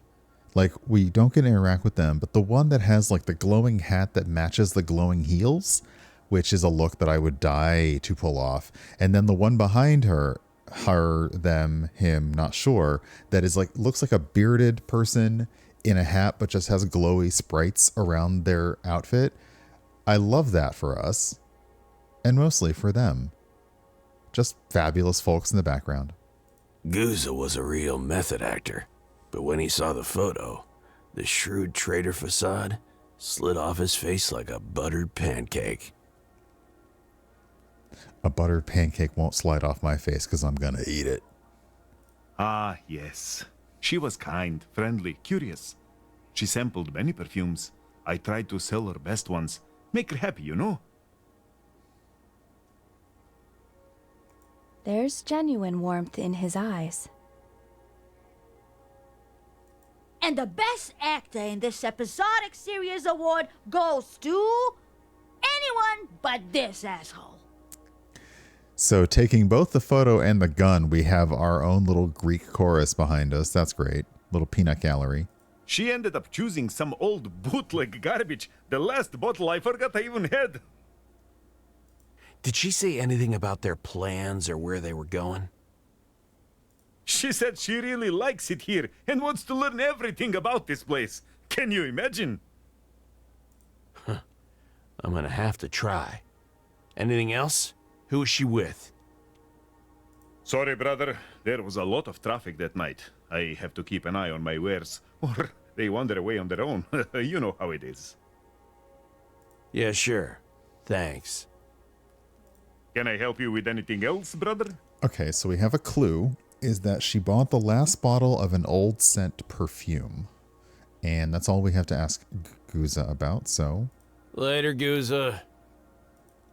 Like, we don't get to interact with them, but the one that has like the glowing hat that matches the glowing heels, which is a look that I would die to pull off. And then the one behind her, them, him, not sure, that is like, looks like a bearded person in a hat, but just has glowy sprites around their outfit. I love that for us, and mostly for them. Just fabulous folks in the background. Guza was a real method actor, but when he saw the photo, the shrewd traitor facade slid off his face like a buttered pancake. A buttered pancake won't slide off my face because I'm gonna eat it. Ah, yes. She was kind, friendly, curious. She sampled many perfumes. I tried to sell her best ones. Make her happy, you know? There's genuine warmth in his eyes. And the best actor in this episodic series award goes to anyone but this asshole. So taking both the photo and the gun, we have our own little Greek chorus behind us. That's great. Little peanut gallery. She ended up choosing some old bootleg garbage. The last bottle I forgot I even had. Did she say anything about their plans or where they were going? She said she really likes it here and wants to learn everything about this place. Can you imagine? I'm gonna have to try. Anything else? Who is she with? Sorry, brother. There was a lot of traffic that night. I have to keep an eye on my wares, or they wander away on their own. You know how it is. Yeah, sure. Thanks. Can I help you with anything else, brother? Okay, so we have a clue, is that she bought the last bottle of an old scent perfume. And that's all we have to ask Guza about, so... Later, Guza.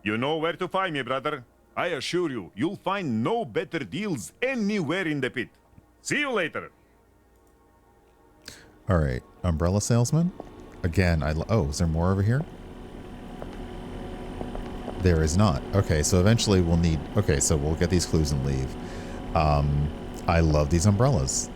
You know where to find me, brother. I assure you, you'll find no better deals anywhere in the pit. See you later. All right, umbrella salesman. Again, oh, is there more over here? There is not. Okay, so eventually we'll need... Okay, so we'll get these clues and leave. I love these umbrellas.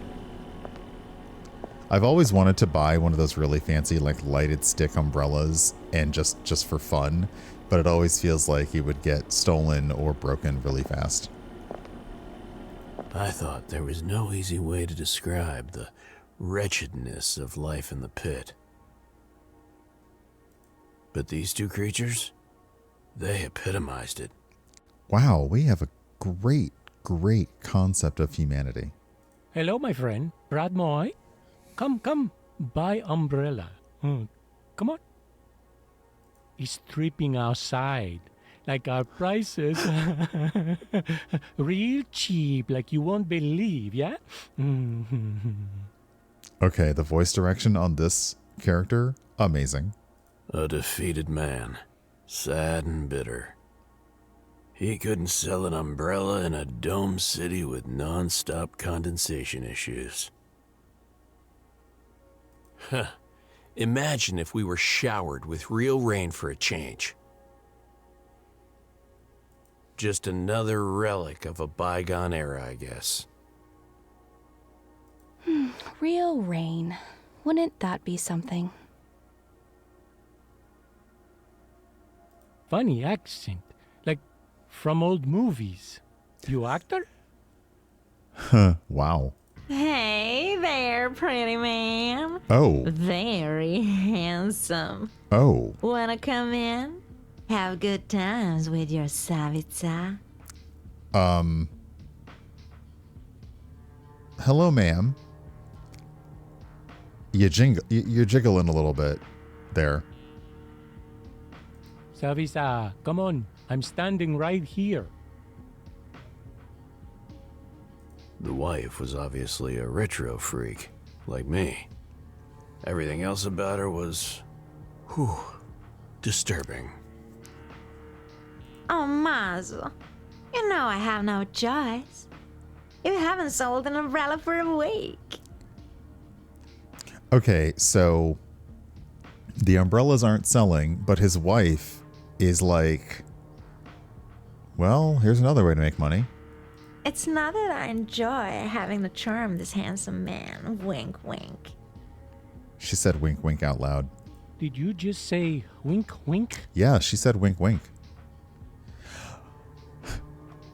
I've always wanted to buy one of those really fancy, like, lighted stick umbrellas, and just for fun, but it always feels like it would get stolen or broken really fast. I thought there was no easy way to describe the wretchedness of life in the pit. But these two creatures, they epitomized it. Wow, we have a great, great concept of humanity. Hello, my friend. Brad Moy. Come. Buy umbrella. Come on. It's tripping outside. Like our prices. Real cheap, like you won't believe, yeah? Okay, the voice direction on this character, amazing. A defeated man, sad and bitter. He couldn't sell an umbrella in a dome city with non-stop condensation issues. Huh. Imagine if we were showered with real rain for a change. Just another relic of a bygone era, I guess. Real rain. Wouldn't that be something? Funny accent. Like from old movies. You actor? Huh, wow. Hey there, pretty man. Oh. Very handsome. Oh. Wanna come in? Have good times with your Savitsa? Hello, ma'am. You're jiggling a little bit there. Savisa, come on. I'm standing right here. The wife was obviously a retro freak, like me. Everything else about her was, disturbing. Oh, Mazel. You know I have no choice. You haven't sold an umbrella for a week. Okay, so the umbrellas aren't selling, but his wife is like, well, here's another way to make money. It's not that I enjoy having to charm this handsome man. Wink, wink. She said wink, wink out loud. Did you just say wink, wink? Yeah, she said wink, wink.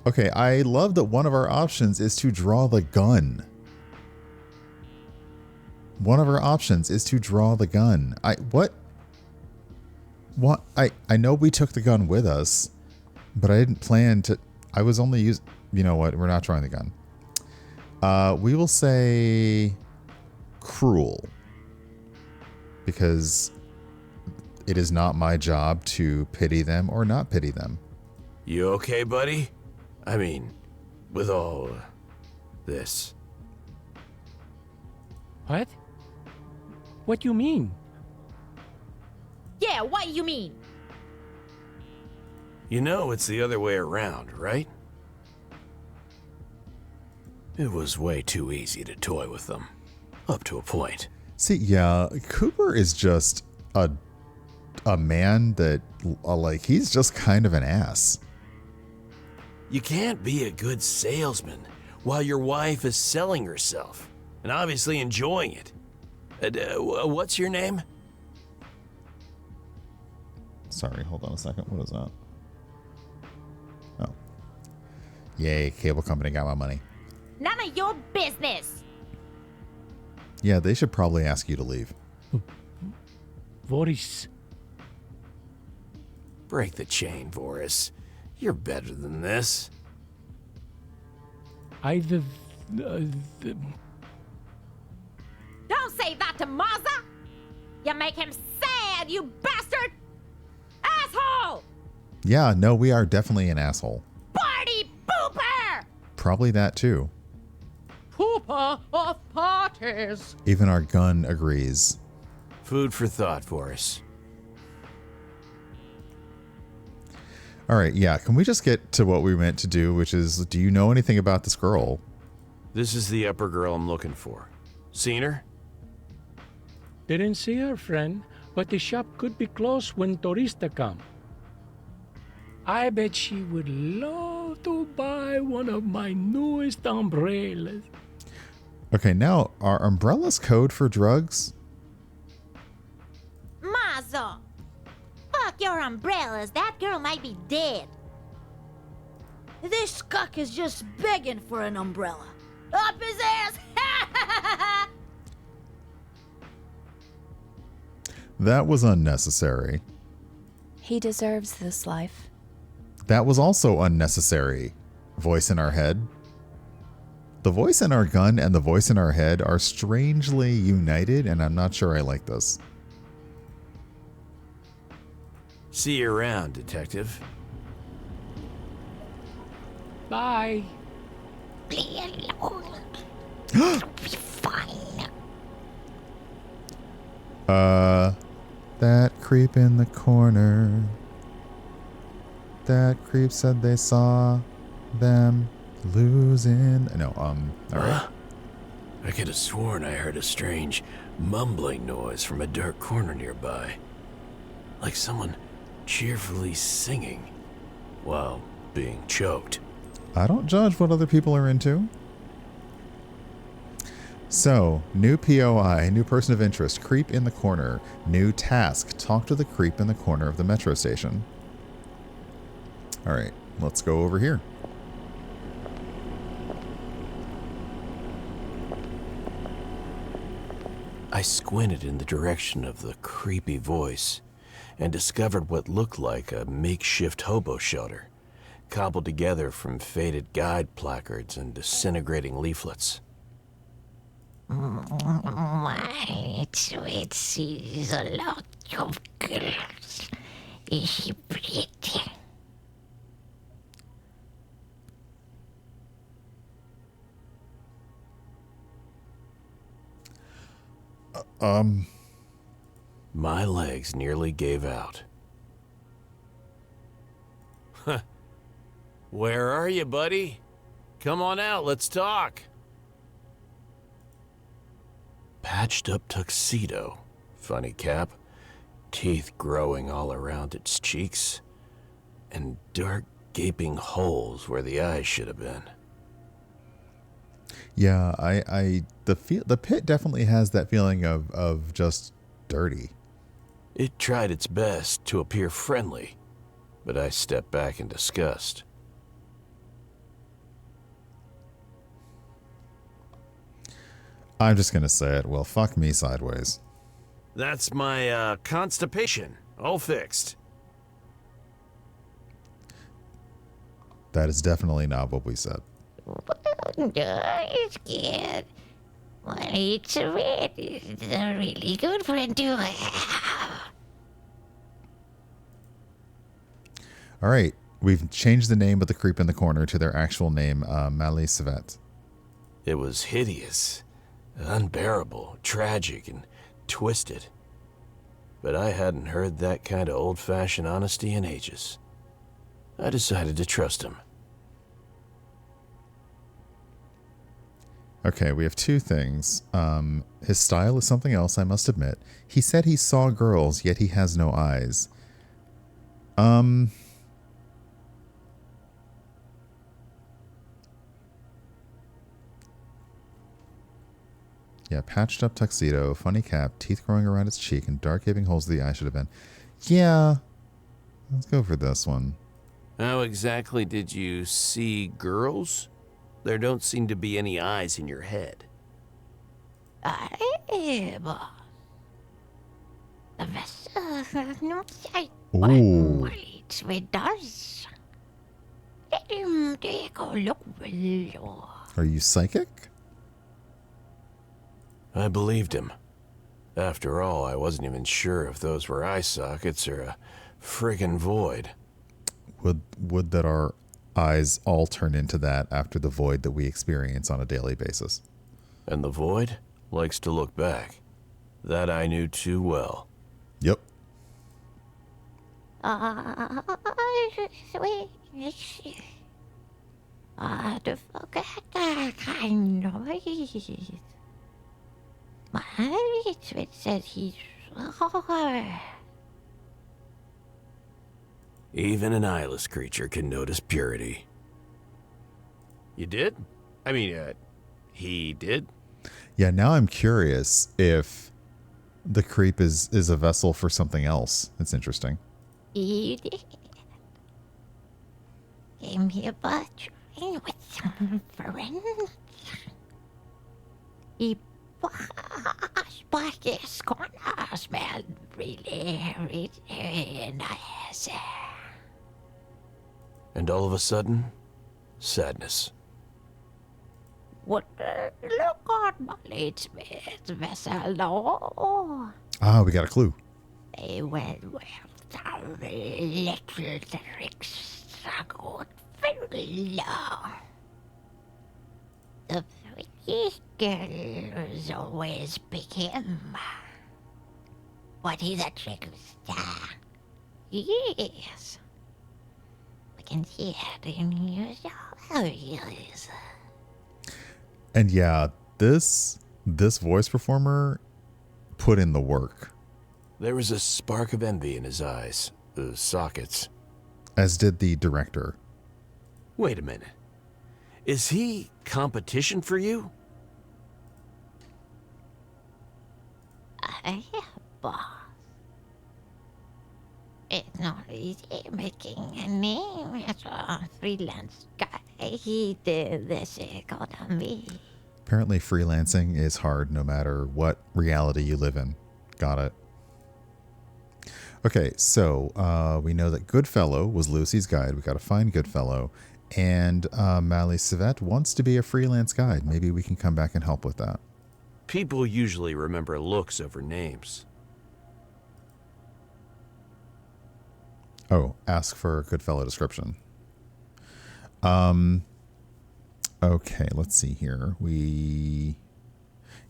Okay, I love that one of our options is to draw the gun. One of our options is to draw the gun. What? I know we took the gun with us, but I didn't plan to. I was only you know what? We're not drawing the gun. We will say cruel, because it is not my job to pity them or not pity them. You okay, buddy? I mean, with all this. What? What do you mean? Yeah, what you mean? You know it's the other way around, right? It was way too easy to toy with them. Up to a point. See, yeah, Cooper is just a man that, like, he's just kind of an ass. You can't be a good salesman while your wife is selling herself and obviously enjoying it. What's your name? Sorry, hold on a second. What is that? Oh. Yay, cable company got my money. None of your business. Yeah, they should probably ask you to leave. Boris. Break the chain, Boris. You're better than this. Don't say that to Mazza! You make him sad, you bastard! Asshole! Yeah, no, we are definitely an asshole. Party pooper! Probably that too. Pooper of parties. Even our gun agrees. Food for thought, Boris. All right, yeah, can we just get to what we meant to do, which is, do you know anything about this girl? This is the upper girl I'm looking for. Seen her? Didn't see her, friend, but the shop could be closed when tourists come. I bet she would love to buy one of my newest umbrellas. Okay, now, are umbrellas code for drugs? Mazza! Fuck your umbrellas, that girl might be dead. This cuck is just begging for an umbrella. Up his ass! That was unnecessary. He deserves this life. That was also unnecessary. Voice in our head. The voice in our gun and the voice in our head are strangely united, and I'm not sure I like this. See you around, detective. Bye. Be alone. It'll be fine. That creep in the corner. That creep said they saw them losing. No, all right. I could have sworn I heard a strange mumbling noise from a dark corner nearby. Like someone cheerfully singing while being choked. I don't judge what other people are into. So, new POI, new person of interest, creep in the corner. New task, talk to the creep in the corner of the metro station. All right, let's go over here. I squinted in the direction of the creepy voice and discovered what looked like a makeshift hobo shelter, cobbled together from faded guide placards and disintegrating leaflets. She's a lot of girls. Is she pretty? My legs nearly gave out. Where are you, buddy? Come on out, let's talk. Patched up tuxedo, funny cap, teeth growing all around its cheeks, and dark gaping holes where the eyes should have been. Yeah, the pit definitely has that feeling of just dirty. It tried its best to appear friendly, but I stepped back in disgust. I'm just gonna say it. Well, fuck me sideways. That's my constipation. All fixed. That is definitely not what we said. It's good. Well, it's a really good friend to have. All right, we've changed the name of the creep in the corner to their actual name, Mali Savet. It was hideous, unbearable, tragic, and twisted. But I hadn't heard that kind of old-fashioned honesty in ages. I decided to trust him. Okay, we have two things. His style is something else, I must admit. He said he saw girls, yet he has no eyes. Yeah, patched up tuxedo, funny cap, teeth growing around its cheek, and dark gaping holes the eye should have been. Yeah, let's go for this one. How exactly did you see girls? There don't seem to be any eyes in your head. The vessel not sight Ooh. white with us. Let him take a look below. Are you psychic? I believed him. After all, I wasn't even sure if those were eye sockets or a friggin' void. Would that our eyes all turn into that after the void that we experience on a daily basis. And the void likes to look back. That I knew too well. Yep. To forget that kind of noise. My it said he saw. Even an eyeless creature can notice purity. You did? I mean, he did? Yeah, now I'm curious if the creep is a vessel for something else. It's interesting. He did. Came here butchering with some friends. He passed by this corner, smelled really nice. And all of a sudden, sadness. What look on Molly's vessel, no? Ah, we got a clue. They went with some little tricks struggled very low. The pretty girls always pick him. But he's a trick star. Yes. We can see it in your eyes. And yeah, this voice performer put in the work. There was a spark of envy in his eyes, the sockets. As did the director. Wait a minute. Is he competition for you? Boss. It's not easy making a name as a freelance guy. He did this economy. Apparently freelancing is hard no matter what reality you live in. Got it. Okay, so we know that Goodfellow was Lucy's guide. We got to find Goodfellow. And Mali Savet wants to be a freelance guide. Maybe we can come back and help with that. People usually remember looks over names. Oh, ask for a Goodfellow description. Okay, let's see here.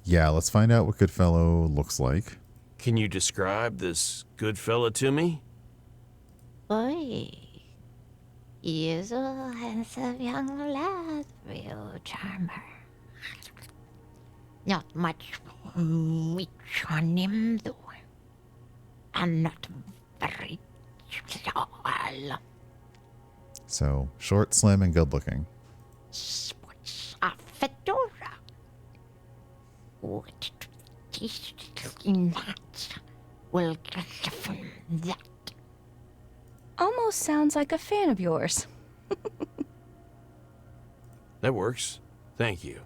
Let's find out what Goodfellow looks like. Can you describe this good fella to me? Boy, he is a handsome young lad, real charmer. Not much meat on him, though. And not very tall. So, short, slim, and good looking. Sports a fedora Well, that. Almost sounds like a fan of yours. That works. Thank you.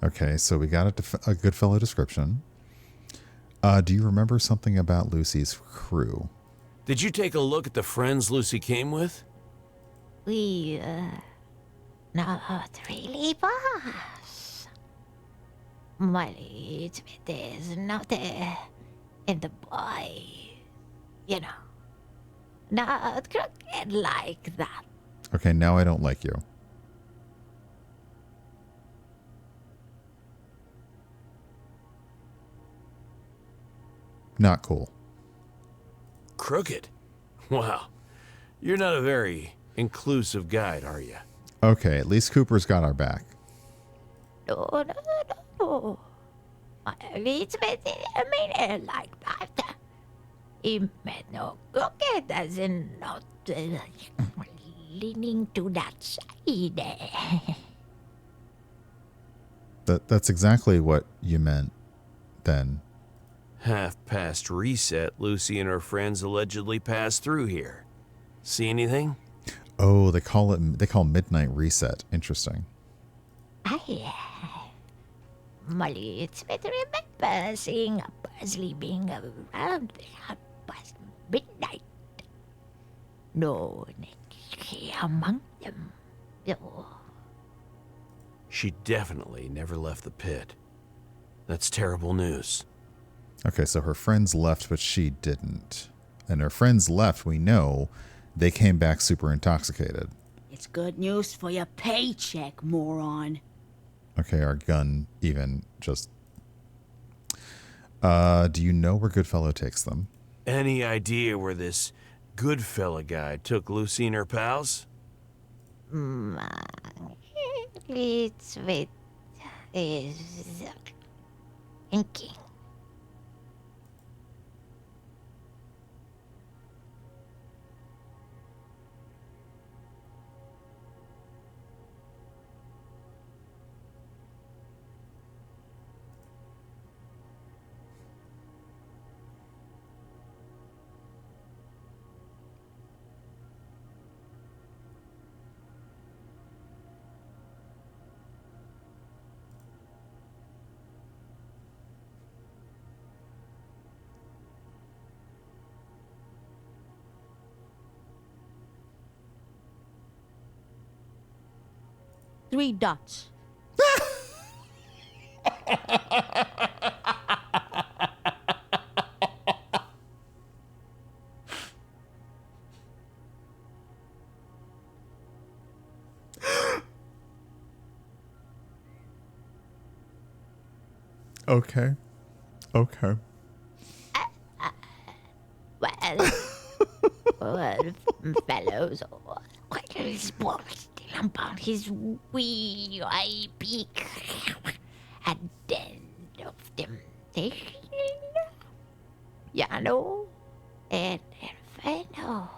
Okay, so we got a Goodfellow description. Do you remember something about Lucy's crew? Did you take a look at the friends Lucy came with? We, not really, boss. Molly, there's not in the boy, you know. Not crooked like that. Okay, now I don't like you. Not cool. Crooked? Wow. You're not a very inclusive guide, are you? Okay, at least Cooper's got our back. No. It's I mean it like that. He meant no crooked as in not leaning to that side. That's exactly what you meant then. Half past reset, Lucy and her friends allegedly passed through here. See anything? Oh, they call midnight reset. Interesting. Molly, it's better remember seeing a Parsley being around past midnight. No Nick among them. No. She definitely never left the pit. That's terrible news. Okay, so her friends left, but she didn't. And her friends left, we know, they came back super intoxicated. It's good news for your paycheck, moron. Okay, our gun even just... do you know where Goodfellow takes them? Any idea where this Goodfella guy took Lucy and her pals? It's with is thinking. Three dots. Okay. Okay. Well, fellows, quite a sport about his wee eye peak at the end of temptation. You know, and inferno.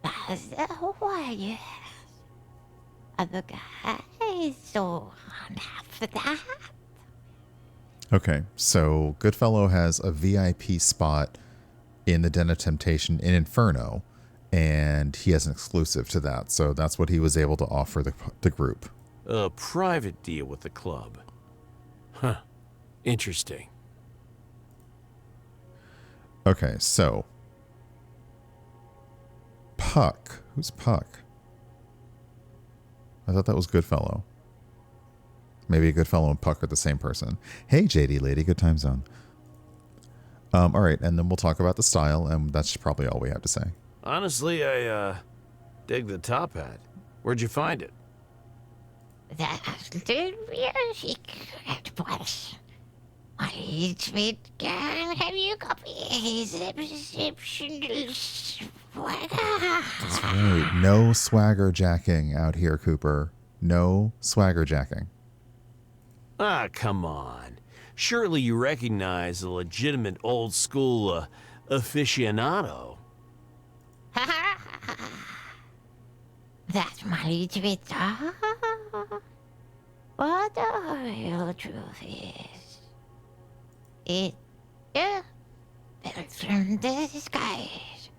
That's why, yes. Other guys don't have that. Okay, so Goodfellow has a VIP spot in the Den of Temptation in Inferno, and he has an exclusive to that. So that's what he was able to offer the group. A private deal with the club. Huh. Interesting. Okay, so Puck. Who's Puck? I thought that was Goodfellow. Maybe Goodfellow and Puck are the same person. Hey, JD lady, good time zone. All right, and then we'll talk about the style, and that's probably all we have to say. Honestly, I dig the top hat. Where'd you find it? That's the real secret, boss. I can have you copy his exceptional swagger. That's right. No swagger jacking out here, Cooper. No swagger jacking. Ah, come on. Surely you recognize a legitimate old-school aficionado. That's my little bit. But the real truth is, it fell from the skies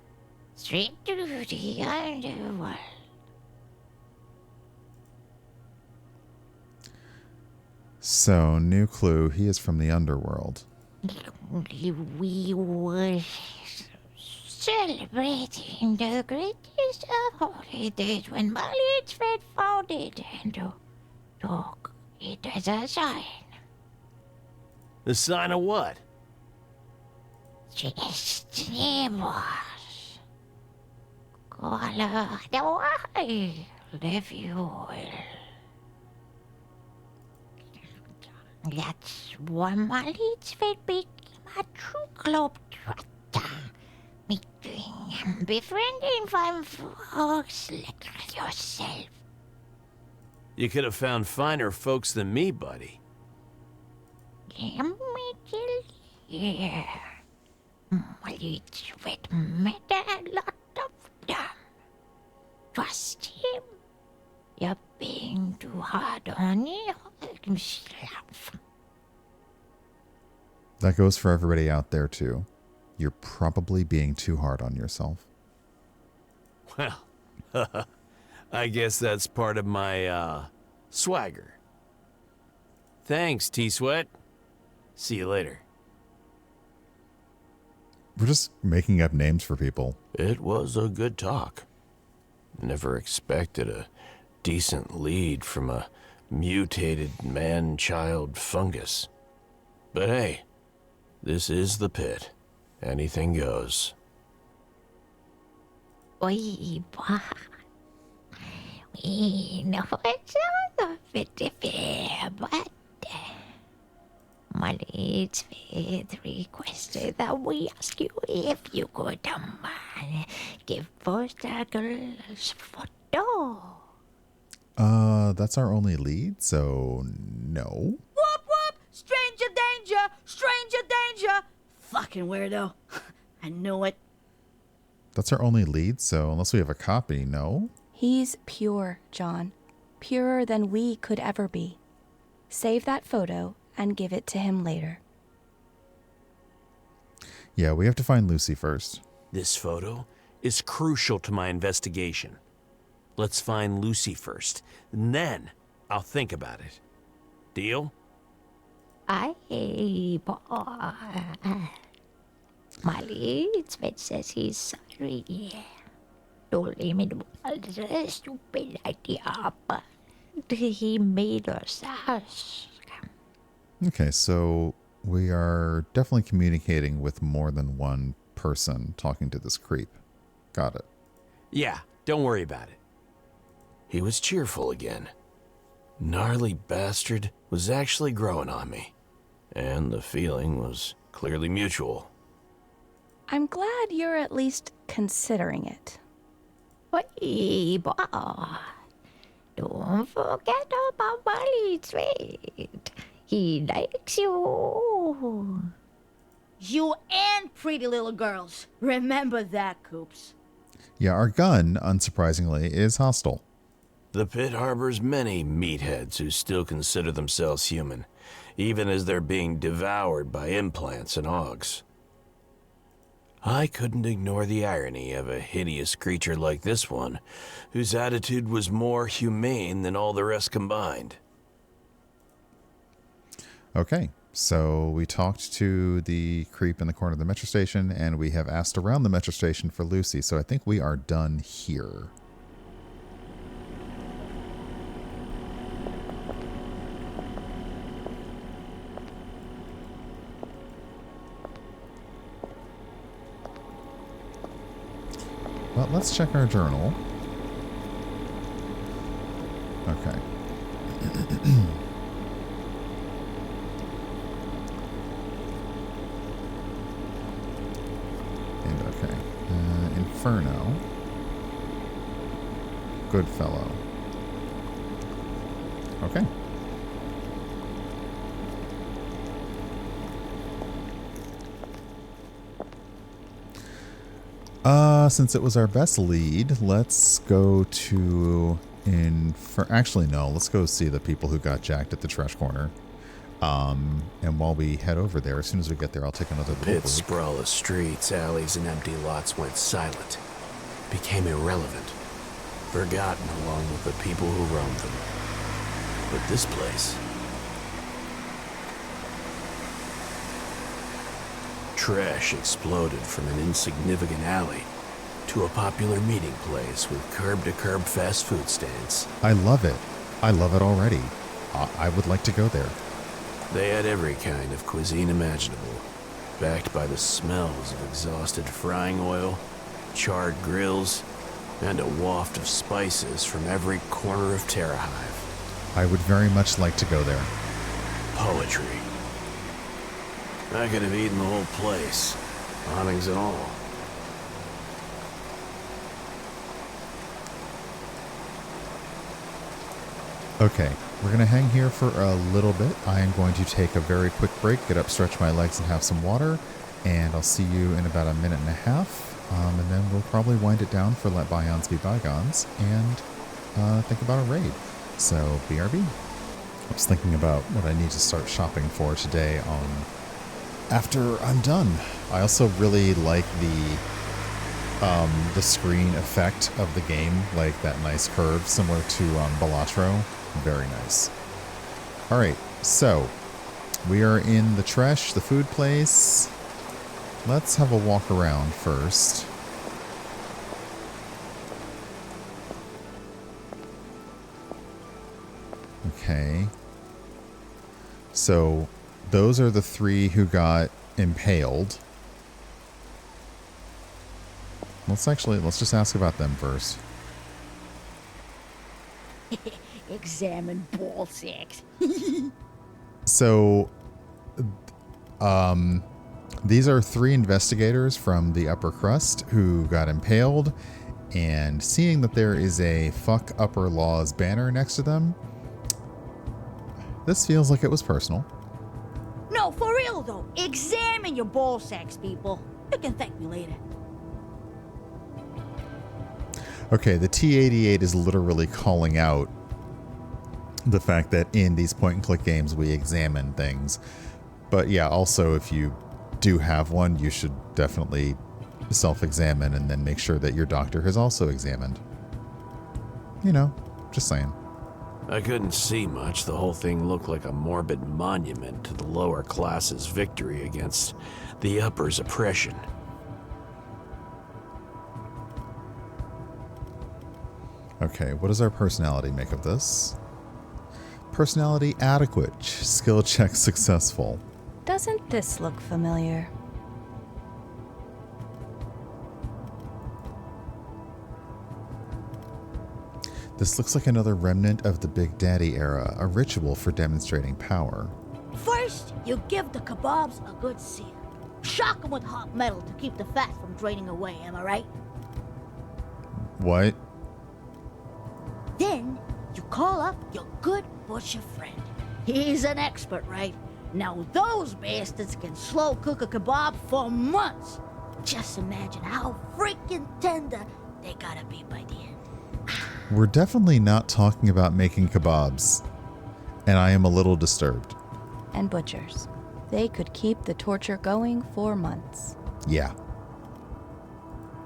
straight to the underworld. So, new clue, he is from the underworld. We were celebrating the greatest of holidays when Mali's fate founded and took it as a sign. The sign of what? Just neighbors. Color the wild, if you will. That's why Mali's fate became a true globetrotter. Meeting and befriending fine folks like yourself. You could have found finer folks than me, buddy. Let me tell you, Mali's fate met a lot of them. Trust him. You're being too hard on yourself. That goes for everybody out there, too. You're probably being too hard on yourself. Well, I guess that's part of my, swagger. Thanks, T-Sweat. See you later. We're just making up names for people. It was a good talk. Never expected a decent lead from a mutated man-child fungus. But hey, this is the pit. Anything goes. We know it's not a bit fair, but Mali's faith requested that we ask you if you could give us a girl's photo. That's our only lead, so no. Whoop whoop! Stranger danger! Stranger danger! Fucking weirdo. I knew it. That's our only lead, so unless we have a copy, no. He's pure, John. Purer than we could ever be. Save that photo and give it to him later. Yeah, we have to find Lucy first. This photo is crucial to my investigation. Let's find Lucy first, and then I'll think about it. Deal? Mali's fate says he's sorry. Told him it was a stupid idea, but he made us ask. Okay, so we are definitely communicating with more than one person talking to this creep. Got it. Yeah, don't worry about it. He was cheerful again. Gnarly bastard was actually growing on me. And the feeling was clearly mutual. I'm glad you're at least considering it. Hey, boy. Don't forget about Mali's fate. He likes you. You and pretty little girls. Remember that, Coops. Yeah, our gun, unsurprisingly, is hostile. The pit harbors many meatheads who still consider themselves human, even as they're being devoured by implants and augs. I couldn't ignore the irony of a hideous creature like this one, whose attitude was more humane than all the rest combined. Okay, so we talked to the creep in the corner of the metro station, and we have asked around the metro station for Lucy, so I think we are done here. Well, let's check our journal. Okay. And okay. Inferno. Goodfellow. Okay. Since it was our best lead, let's go to actually no, let's go see the people who got jacked at the trash corner. And while we head over there, as soon as we get there, I'll take another little Pit's sprawl of streets, alleys, and empty lots went silent, became irrelevant, forgotten along with the people who roamed them. But this place... Trash exploded from an insignificant alley to a popular meeting place with curb-to-curb fast food stands. I love it. I love it already. I would like to go there. They had every kind of cuisine imaginable, backed by the smells of exhausted frying oil, charred grills, and a waft of spices from every corner of Terrahive. I would very much like to go there. Poetry. I could have eaten the whole place, awnings and all. Okay, we're going to hang here for a little bit. I am going to take a very quick break, get up, stretch my legs, and have some water. And I'll see you in about a minute and a half. And then we'll probably wind it down for Let Byons Be Bygones and think about a raid. So, BRB. I was thinking about what I need to start shopping for today after I'm done. I also really like the screen effect of the game, like that nice curve similar to Balatro. Very nice. All right, so we are in the trash, the food place. Let's have a walk around first. Okay. So those are the three who got impaled. Let's just ask about them first. Examine ball sacks. So, these are three investigators from the upper crust who got impaled, and seeing that there is a "Fuck Upper Laws" banner next to them, this feels like it was personal. No, for real though. Examine your ball sacks, people. You can thank me later. Okay, the T-88 is literally calling out the fact that in these point-and-click games we examine things. But yeah, also if you do have one, you should definitely self-examine and then make sure that your doctor has also examined. You know, just saying. I couldn't see much. The whole thing looked like a morbid monument to the lower classes' victory against the upper's oppression. Okay, what does our personality make of this? Personality adequate. Skill check successful. Doesn't this look familiar? This looks like another remnant of the Big Daddy era, a ritual for demonstrating power. First, you give the kebabs a good sear. Shock them with hot metal to keep the fat from draining away, am I right? What? Then, you call up your good butcher friend. He's an expert, right? Now those bastards can slow cook a kebab for months. Just imagine how freaking tender they gotta be by the end. We're definitely not talking about making kebabs, and I am a little disturbed. And butchers. They could keep the torture going for months. Yeah.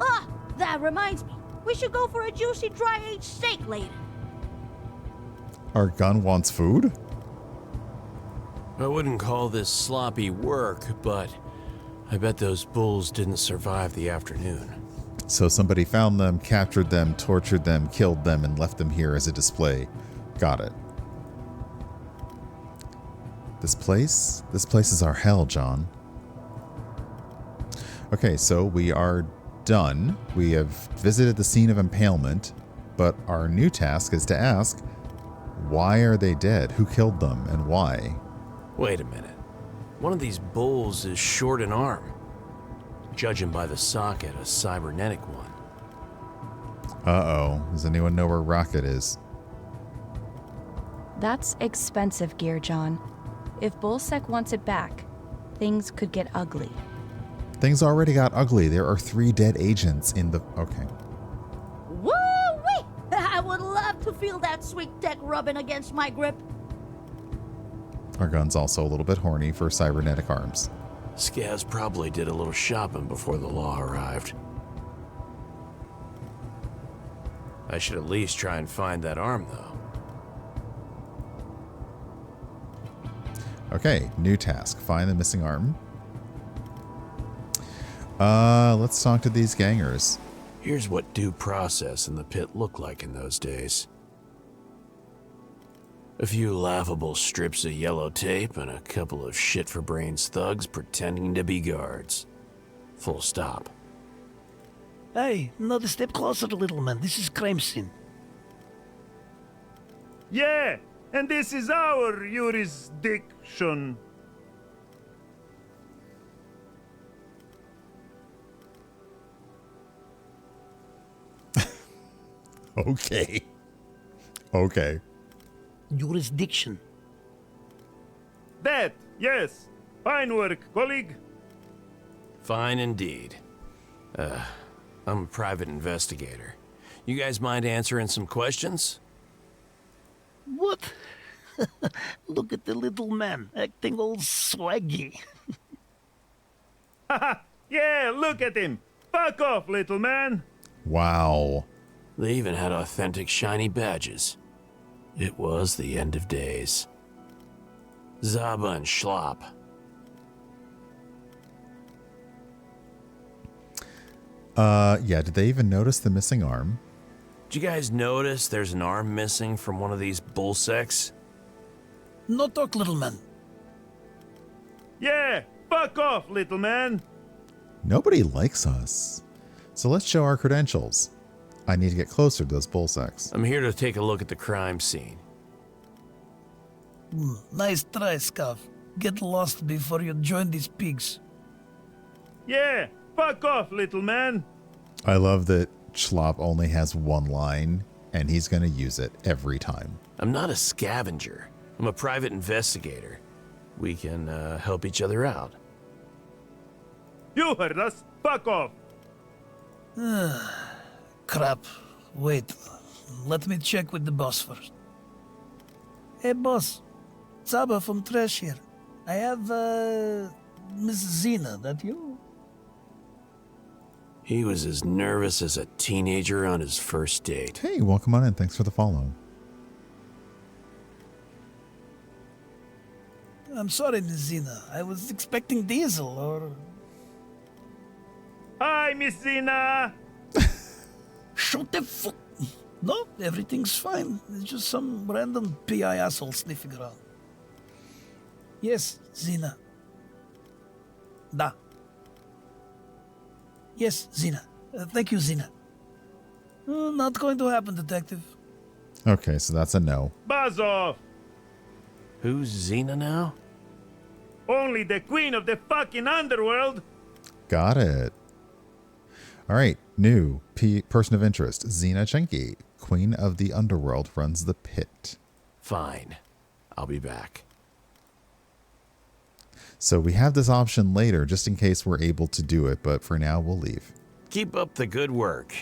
Ah, that reminds me. We should go for a juicy dry-aged steak later. Our gun wants food? I wouldn't call this sloppy work, but I bet those bulls didn't survive the afternoon. So somebody found them, captured them, tortured them, killed them, and left them here as a display. Got it. This place is our hell, John. Okay, so we are done. We have visited the scene of impalement, but our new task is to ask, why are they dead? Who killed them and why? Wait a minute. One of these bulls is short an arm. Judging by the socket, a cybernetic one. Uh-oh. Does anyone know where Rocket is? That's expensive gear, John. If Bullsec wants it back, things could get ugly. Things already got ugly. There are 3 dead agents in the... Okay. Woo-wee! I would love to feel that sweet tech rubbing against my grip. Our gun's also a little bit horny for cybernetic arms. Scavs probably did a little shopping before the law arrived. I should at least try and find that arm, though. Okay, new task. Find the missing arm. Let's talk to these gangers. Here's what due process in the pit looked like in those days. A few laughable strips of yellow tape and a couple of shit-for-brains thugs pretending to be guards. Full stop. Hey, another step closer, little man. This is crime scene. Yeah, and this is our jurisdiction. Okay. Okay. Jurisdiction. That, yes. Fine work, colleague. Fine indeed. I'm a private investigator. You guys mind answering some questions? What? Look at the little man, acting all swaggy. Haha, yeah, look at him. Fuck off, little man. Wow. They even had authentic shiny badges. It was the end of days. Zaba and Schlop. Yeah, did they even notice the missing arm? Did you guys notice there's an arm missing from one of these bull sacks? No talk, little man. Yeah, fuck off, little man. Nobody likes us. So let's show our credentials. I need to get closer to those bull sacks. I'm here to take a look at the crime scene. Nice try, Scav. Get lost before you join these pigs. Yeah, fuck off, little man. I love that Schlop only has one line, and he's going to use it every time. I'm not a scavenger. I'm a private investigator. We can help each other out. You heard us. Fuck off. Crap. Wait. Let me check with the boss first. Hey, boss. Zaba from Trash here. I have, Miss Zena. That you? He was as nervous as a teenager on his first date. Hey, welcome on in. Thanks for the follow. I'm sorry, Miss Zena. I was expecting Diesel or... Hi, Miss Zena. Shut the fuck... No, everything's fine. It's just some random PI asshole sniffing around. Yes, Zena. Da. Yes, Zena. Thank you, Zena. Not going to happen, Detective. Okay, so that's a no. Buzz off. Who's Xena now? Only the queen of the fucking underworld. Got it. All right, new person of interest, Xena Chenki, queen of the underworld, runs the pit. Fine. I'll be back. So we have this option later, just in case we're able to do it, but for now, we'll leave. Keep up the good work,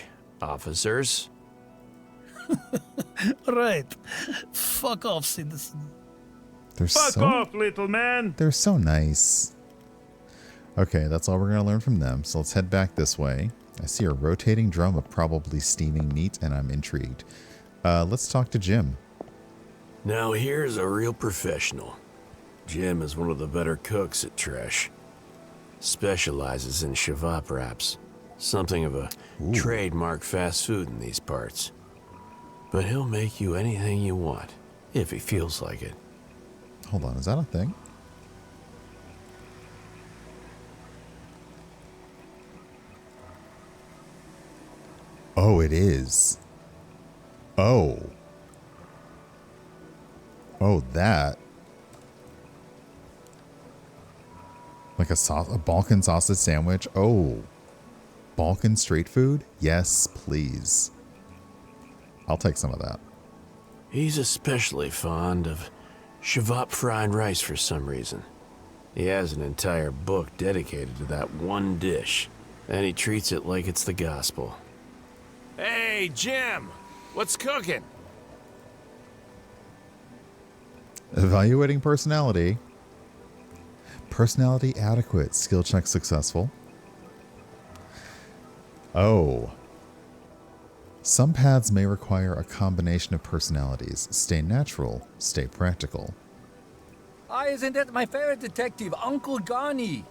officers. Right. Fuck off, citizen. Fuck off, little man. They're so nice. Okay, that's all we're going to learn from them. So let's head back this way. I see a rotating drum of probably steaming meat, and I'm intrigued. Let's talk to Jim. Now here's a real professional. Jim is one of the better cooks at Tresh. Specializes in shavap wraps. Something of a trademark fast food in these parts. But he'll make you anything you want, if he feels like it. Hold on, is that a thing? Oh, it is. Oh. Oh, that. Like a Balkan sausage sandwich. Oh. Balkan street food? Yes, please. I'll take some of that. He's especially fond of shavap fried rice for some reason. He has an entire book dedicated to that one dish, and he treats it like it's the gospel. Hey, Jim! What's cooking? Evaluating personality. Personality adequate. Skill check successful. Oh. Some paths may require a combination of personalities. Stay natural. Stay practical. Isn't that my favorite detective, Uncle Johnny?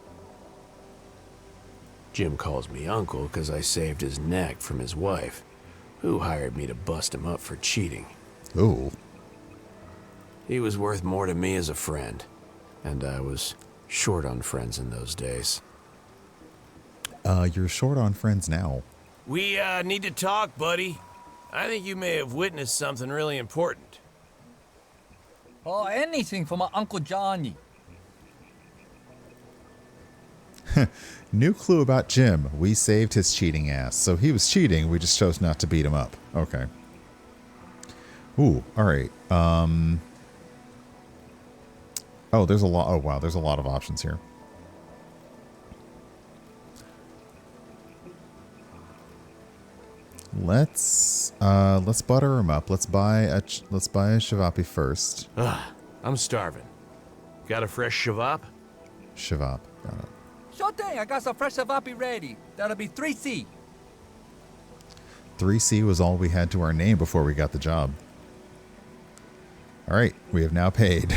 Jim calls me uncle because I saved his neck from his wife, who hired me to bust him up for cheating. Ooh. He was worth more to me as a friend, and I was short on friends in those days. You're short on friends now. We, need to talk, buddy. I think you may have witnessed something really important. Oh, anything for my Uncle Johnny. New clue about Jim. We saved his cheating ass. So he was cheating, we just chose not to beat him up. Okay. Ooh, alright. Oh, there's a lot. Oh, wow, there's a lot of options here. Let's butter him up. Let's buy a Shavapi first. I'm starving. Got a fresh shavap? Shavap. Got it. Sure thing, I got some fresh Savapi ready. That'll be 3C. 3C was all we had to our name before we got the job. All right, we have now paid.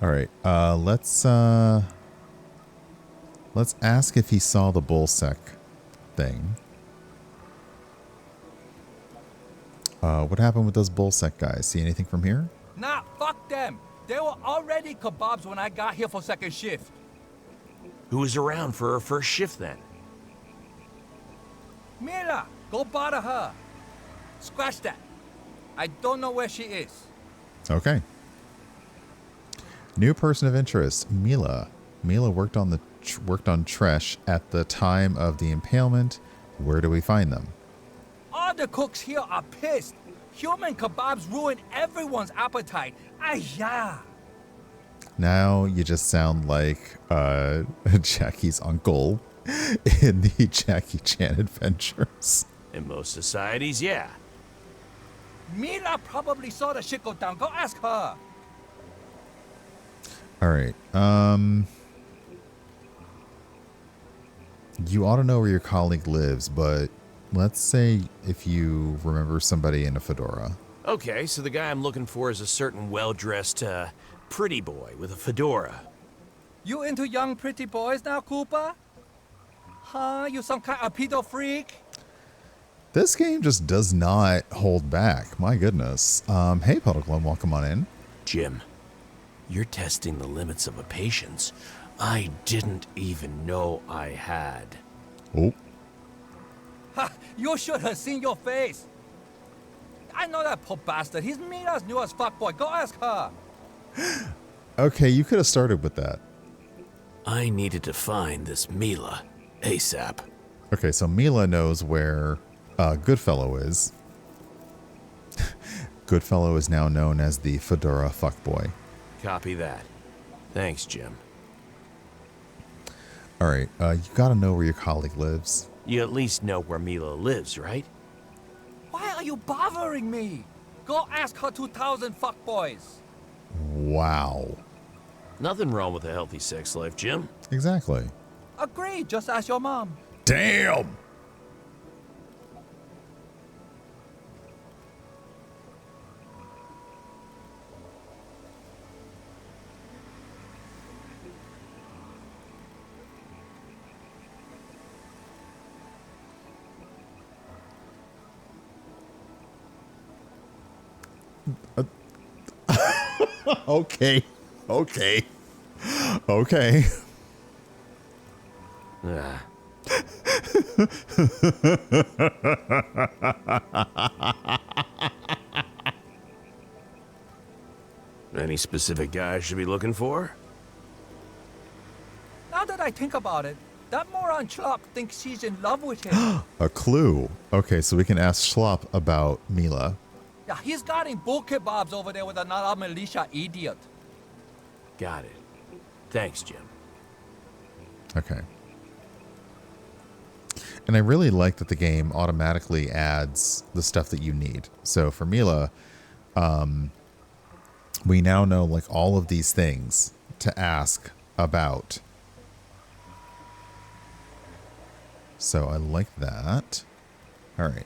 All right, let's ask if he saw the bullsec thing. What happened with those bullsec guys? See anything from here? Nah, fuck them. They were already kebabs when I got here for second shift. Who was around for her first shift then? Mira, go bother her. Scratch that. I don't know where she is. Okay. New person of interest, Mila. Mila worked on Tresh at the time of the impalement. Where do we find them? All the cooks here are pissed. Human kebabs ruin everyone's appetite. Ayah. Now you just sound like Jackie's uncle in the Jackie Chan adventures. In most societies, yeah. Mila probably saw the shit go down. Go ask her. All right. You ought to know where your colleague lives, but let's say if you remember somebody in a fedora. Okay, so the guy I'm looking for is a certain well-dressed, pretty boy with a fedora. You into young pretty boys now, Cooper? Huh? You some kind of pedo freak? This game just does not hold back. My goodness. Hey, Puddleclone, welcome on in. Jim, you're testing the limits of a patience I didn't even know I had. Oh. Ha! You should have seen your face. I know that poor bastard. He's Mina's newest fuckboy. Go ask her. Okay, you could have started with that. I needed to find this Mila ASAP. Okay, so Mila knows where Goodfellow is. Goodfellow is now known as the Fedora fuckboy. Copy that. Thanks, Jim. All right, you gotta know where your colleague lives. You at least know where Mila lives, right? Why are you bothering me? Go ask her 2,000 fuckboys. Wow. Nothing wrong with a healthy sex life, Jim. Exactly. Agreed, just ask your mom. Damn! Okay. Okay. Okay. Ah. Any specific guy I should be looking for? Now that I think about it, that moron Chlop thinks she's in love with him. A clue. Okay, so we can ask Schlop about Mila. Yeah, he's got him bull kebabs over there with another militia idiot. Got it. Thanks, Jim. Okay. And I really like that the game automatically adds the stuff that you need. So for Mila, we now know like all of these things to ask about. So I like that. All right.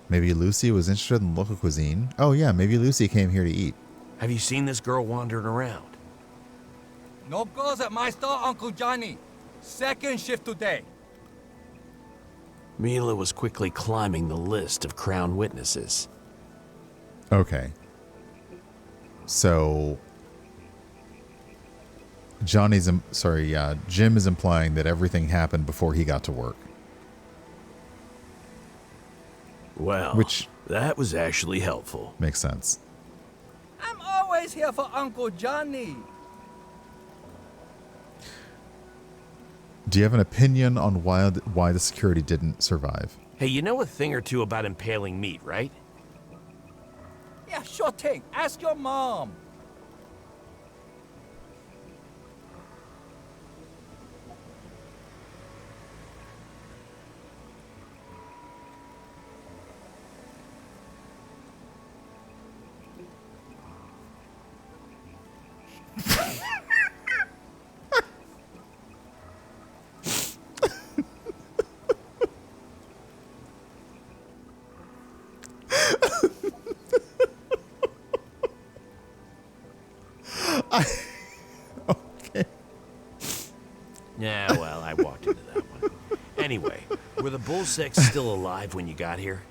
Maybe Lucy was interested in local cuisine. Oh yeah, maybe Lucy came here to eat. Have you seen this girl wandering around? No girls at my store, Uncle Johnny. Second shift today. Mila was quickly climbing the list of Crown witnesses. Okay. So Jim is implying that everything happened before he got to work. Well, that was actually helpful. Makes sense. I'm always here for Uncle Johnny. Do you have an opinion on why the security didn't survive? Hey, you know a thing or two about impaling meat, right? Yeah, sure thing. Ask your mom. Okay. Yeah, well, I walked into that one. Anyway, were the bullsecks still alive when you got here?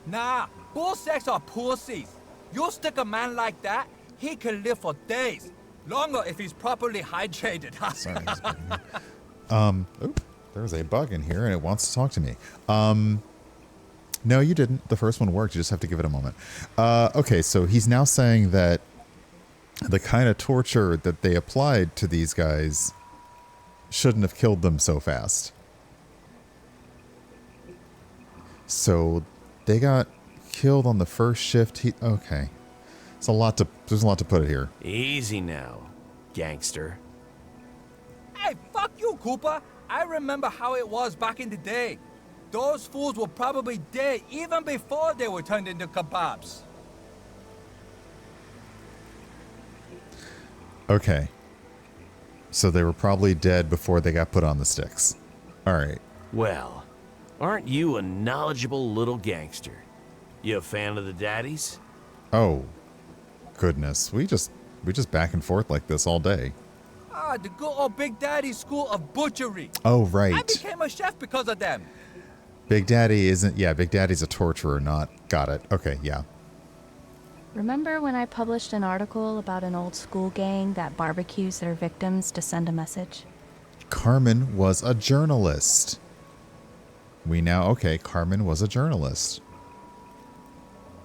Nah, bullsecks are pussies. You stick a man like that, he can live for days. Longer if he's properly hydrated. Sorry. There's a bug in here and it wants to talk to me. No, you didn't. The first one worked. You just have to give it a moment. Okay, so he's now saying that the kind of torture that they applied to these guys shouldn't have killed them so fast. So they got killed on the first shift. Okay. There's a lot to put it here. Easy now, gangster. Hey, fuck you, Cooper. I remember how it was back in the day. Those fools were probably dead even before they were turned into kebabs. Okay. So they were probably dead before they got put on the sticks. All right. Well, aren't you a knowledgeable little gangster? You a fan of the daddies? Oh, goodness. We just back and forth like this all day. Ah, the good old Big Daddy School of Butchery. Oh, right. I became a chef because of them. Big Daddy isn't... Yeah, Big Daddy's a torturer, not... Got it. Okay, yeah. Remember when I published an article about an old school gang that barbecues their victims to send a message? Carmen was a journalist. Okay, Carmen was a journalist.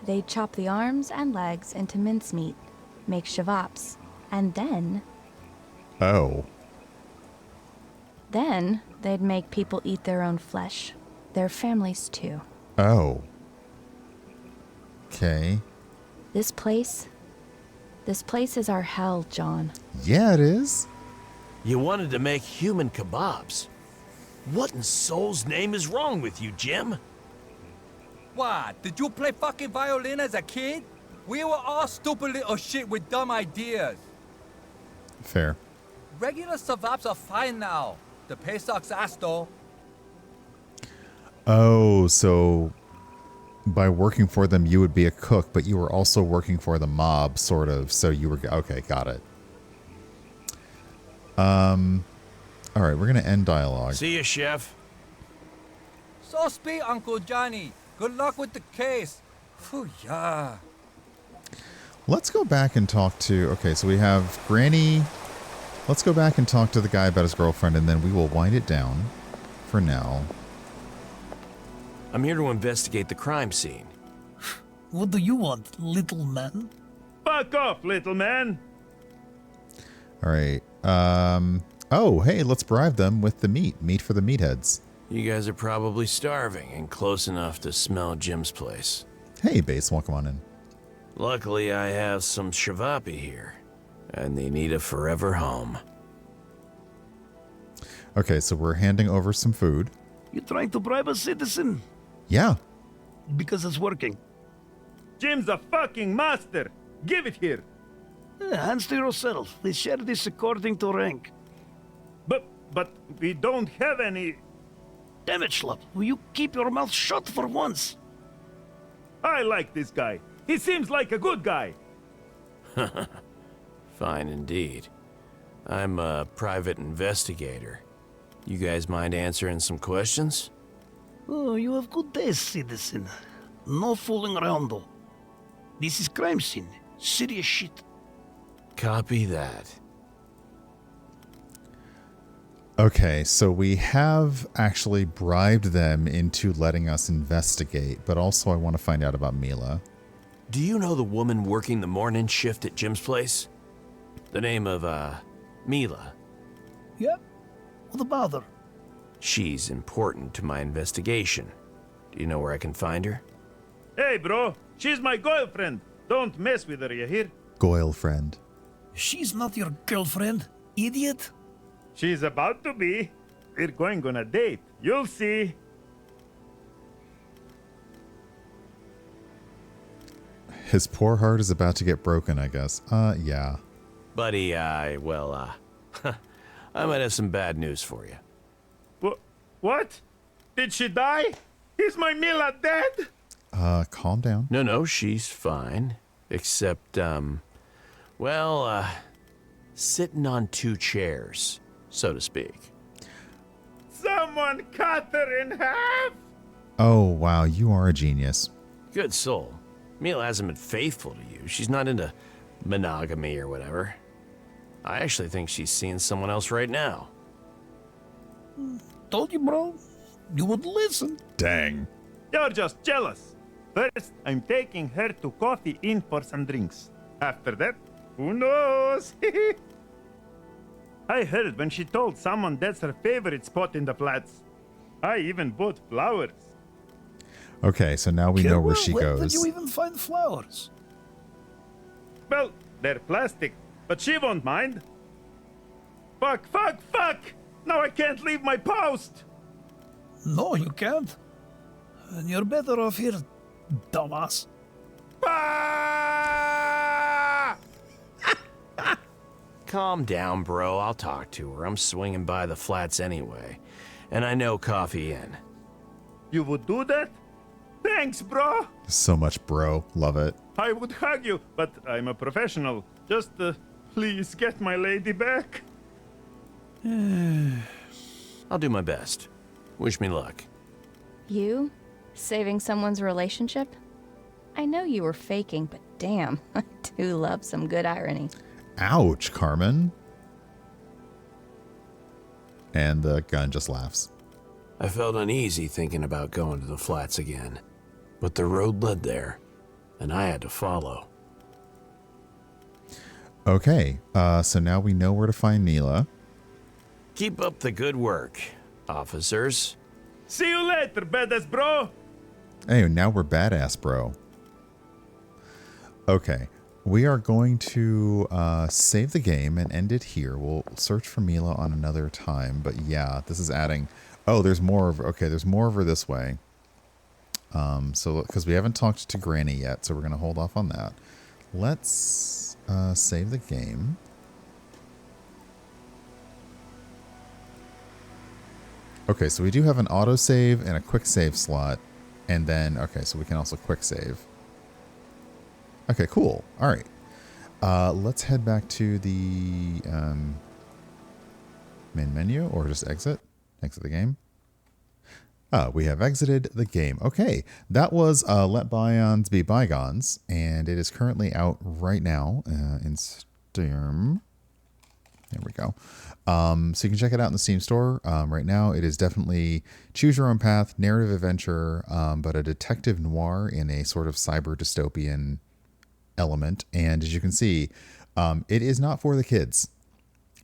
They'd chop the arms and legs into mincemeat, make shavapes, and then they'd make people eat their own flesh. Their families too. Oh. Okay. This place is our hell, John. Yeah, it is. You wanted to make human kebabs. What in soul's name is wrong with you, Jim? What? Did you play fucking violin as a kid? We were all stupid little shit with dumb ideas. Fair. Regular savapes are fine now. The pay sucks ass though. Oh, so by working for them, you would be a cook, but you were also working for the mob, sort of. So you were... Okay, got it. All right, we're going to end dialogue. See ya, chef. So speak, Uncle Johnny. Good luck with the case. Phew, yeah. Let's go back and talk to... Okay, so we have Granny. Let's go back and talk to the guy about his girlfriend, and then we will wind it down for now. I'm here to investigate the crime scene. What do you want, little man? Fuck off, little man. All right. Oh, hey, let's bribe them with the meat. Meat for the meatheads. You guys are probably starving and close enough to smell Jim's place. Hey, Base, welcome on in. Luckily, I have some shavapi here, and they need a forever home. Okay, so we're handing over some food. You trying to bribe a citizen? Yeah. Because it's working. Jim's a fucking master. Give it here. Hands to yourself. They share this according to rank. But we don't have any... Damn it, Schlub. Will you keep your mouth shut for once? I like this guy. He seems like a good guy. Fine indeed. I'm a private investigator. You guys mind answering some questions? Oh, you have good taste, citizen. No fooling around, though. This is crime scene. Serious shit. Copy that. Okay, so we have actually bribed them into letting us investigate, but also I want to find out about Mila. Do you know the woman working the morning shift at Jim's place? The name of, Mila. Yep. What about her? She's important to my investigation. Do you know where I can find her? Hey, bro. She's my girlfriend. Don't mess with her, you hear? Goyle-friend. She's not your girlfriend, idiot. She's about to be. We're going on a date. You'll see. His poor heart is about to get broken, I guess. Yeah. Buddy, I might have some bad news for you. What? Did she die? Is my Mila dead? Calm down. No, she's fine. Except, sitting on two chairs, so to speak. Someone cut her in half? Oh, wow, you are a genius. Good soul. Mila hasn't been faithful to you. She's not into monogamy or whatever. I actually think she's seeing someone else right now. Told you, bro. You would listen. Dang. You're just jealous. First, I'm taking her to Coffee Inn for some drinks. After that, who knows? I heard when she told someone that's her favorite spot in the flats. I even bought flowers. Okay, so now we know where she Where goes. did you even find flowers? Well, they're plastic, but she won't mind. Fuck! Now I can't leave my post! No, you can't. And you're better off here, dumbass. Ah! Calm down, bro. I'll talk to her. I'm swinging by the flats anyway. And I know Coffee Inn. You would do that? Thanks, bro! So much bro. Love it. I would hug you, but I'm a professional. Just, please get my lady back. I'll do my best. Wish me luck. You? Saving someone's relationship? I know you were faking, but damn, I do love some good irony. Ouch, Carmen. And the gun just laughs. I felt uneasy thinking about going to the flats again. But the road led there, and I had to follow. Okay, so now we know where to find Mila. Keep up the good work, officers. See you later, badass bro! Hey, now we're badass, bro. Okay, we are going to save the game and end it here. We'll search for Mila on another time, but yeah, this is adding... Oh, there's more of... Okay, there's more of her this way. So, because we haven't talked to Granny yet, so we're going to hold off on that. Let's save the game. Okay, so we do have an autosave and a quick save slot. And then, okay, so we can also quick save. Okay, cool. All right. Let's head back to the main menu, or just exit. Exit the game. We have exited the game. Okay, that was Let Byons Be Bygones, and it is currently out right now in Steam. There we go. So you can check it out in the Steam store. Right now, it is definitely choose your own path, narrative adventure, but a detective noir in a sort of cyber dystopian element. And as you can see, it is not for the kids.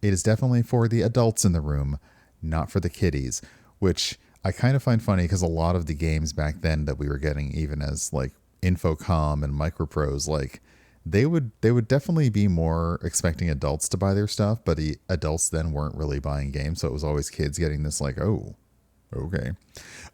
It is definitely for the adults in the room, not for the kiddies, which I kind of find funny because a lot of the games back then that we were getting, even as like Infocom and Micropros, like they would definitely be more expecting adults to buy their stuff, but the adults then weren't really buying games, so it was always kids getting this like, oh, okay.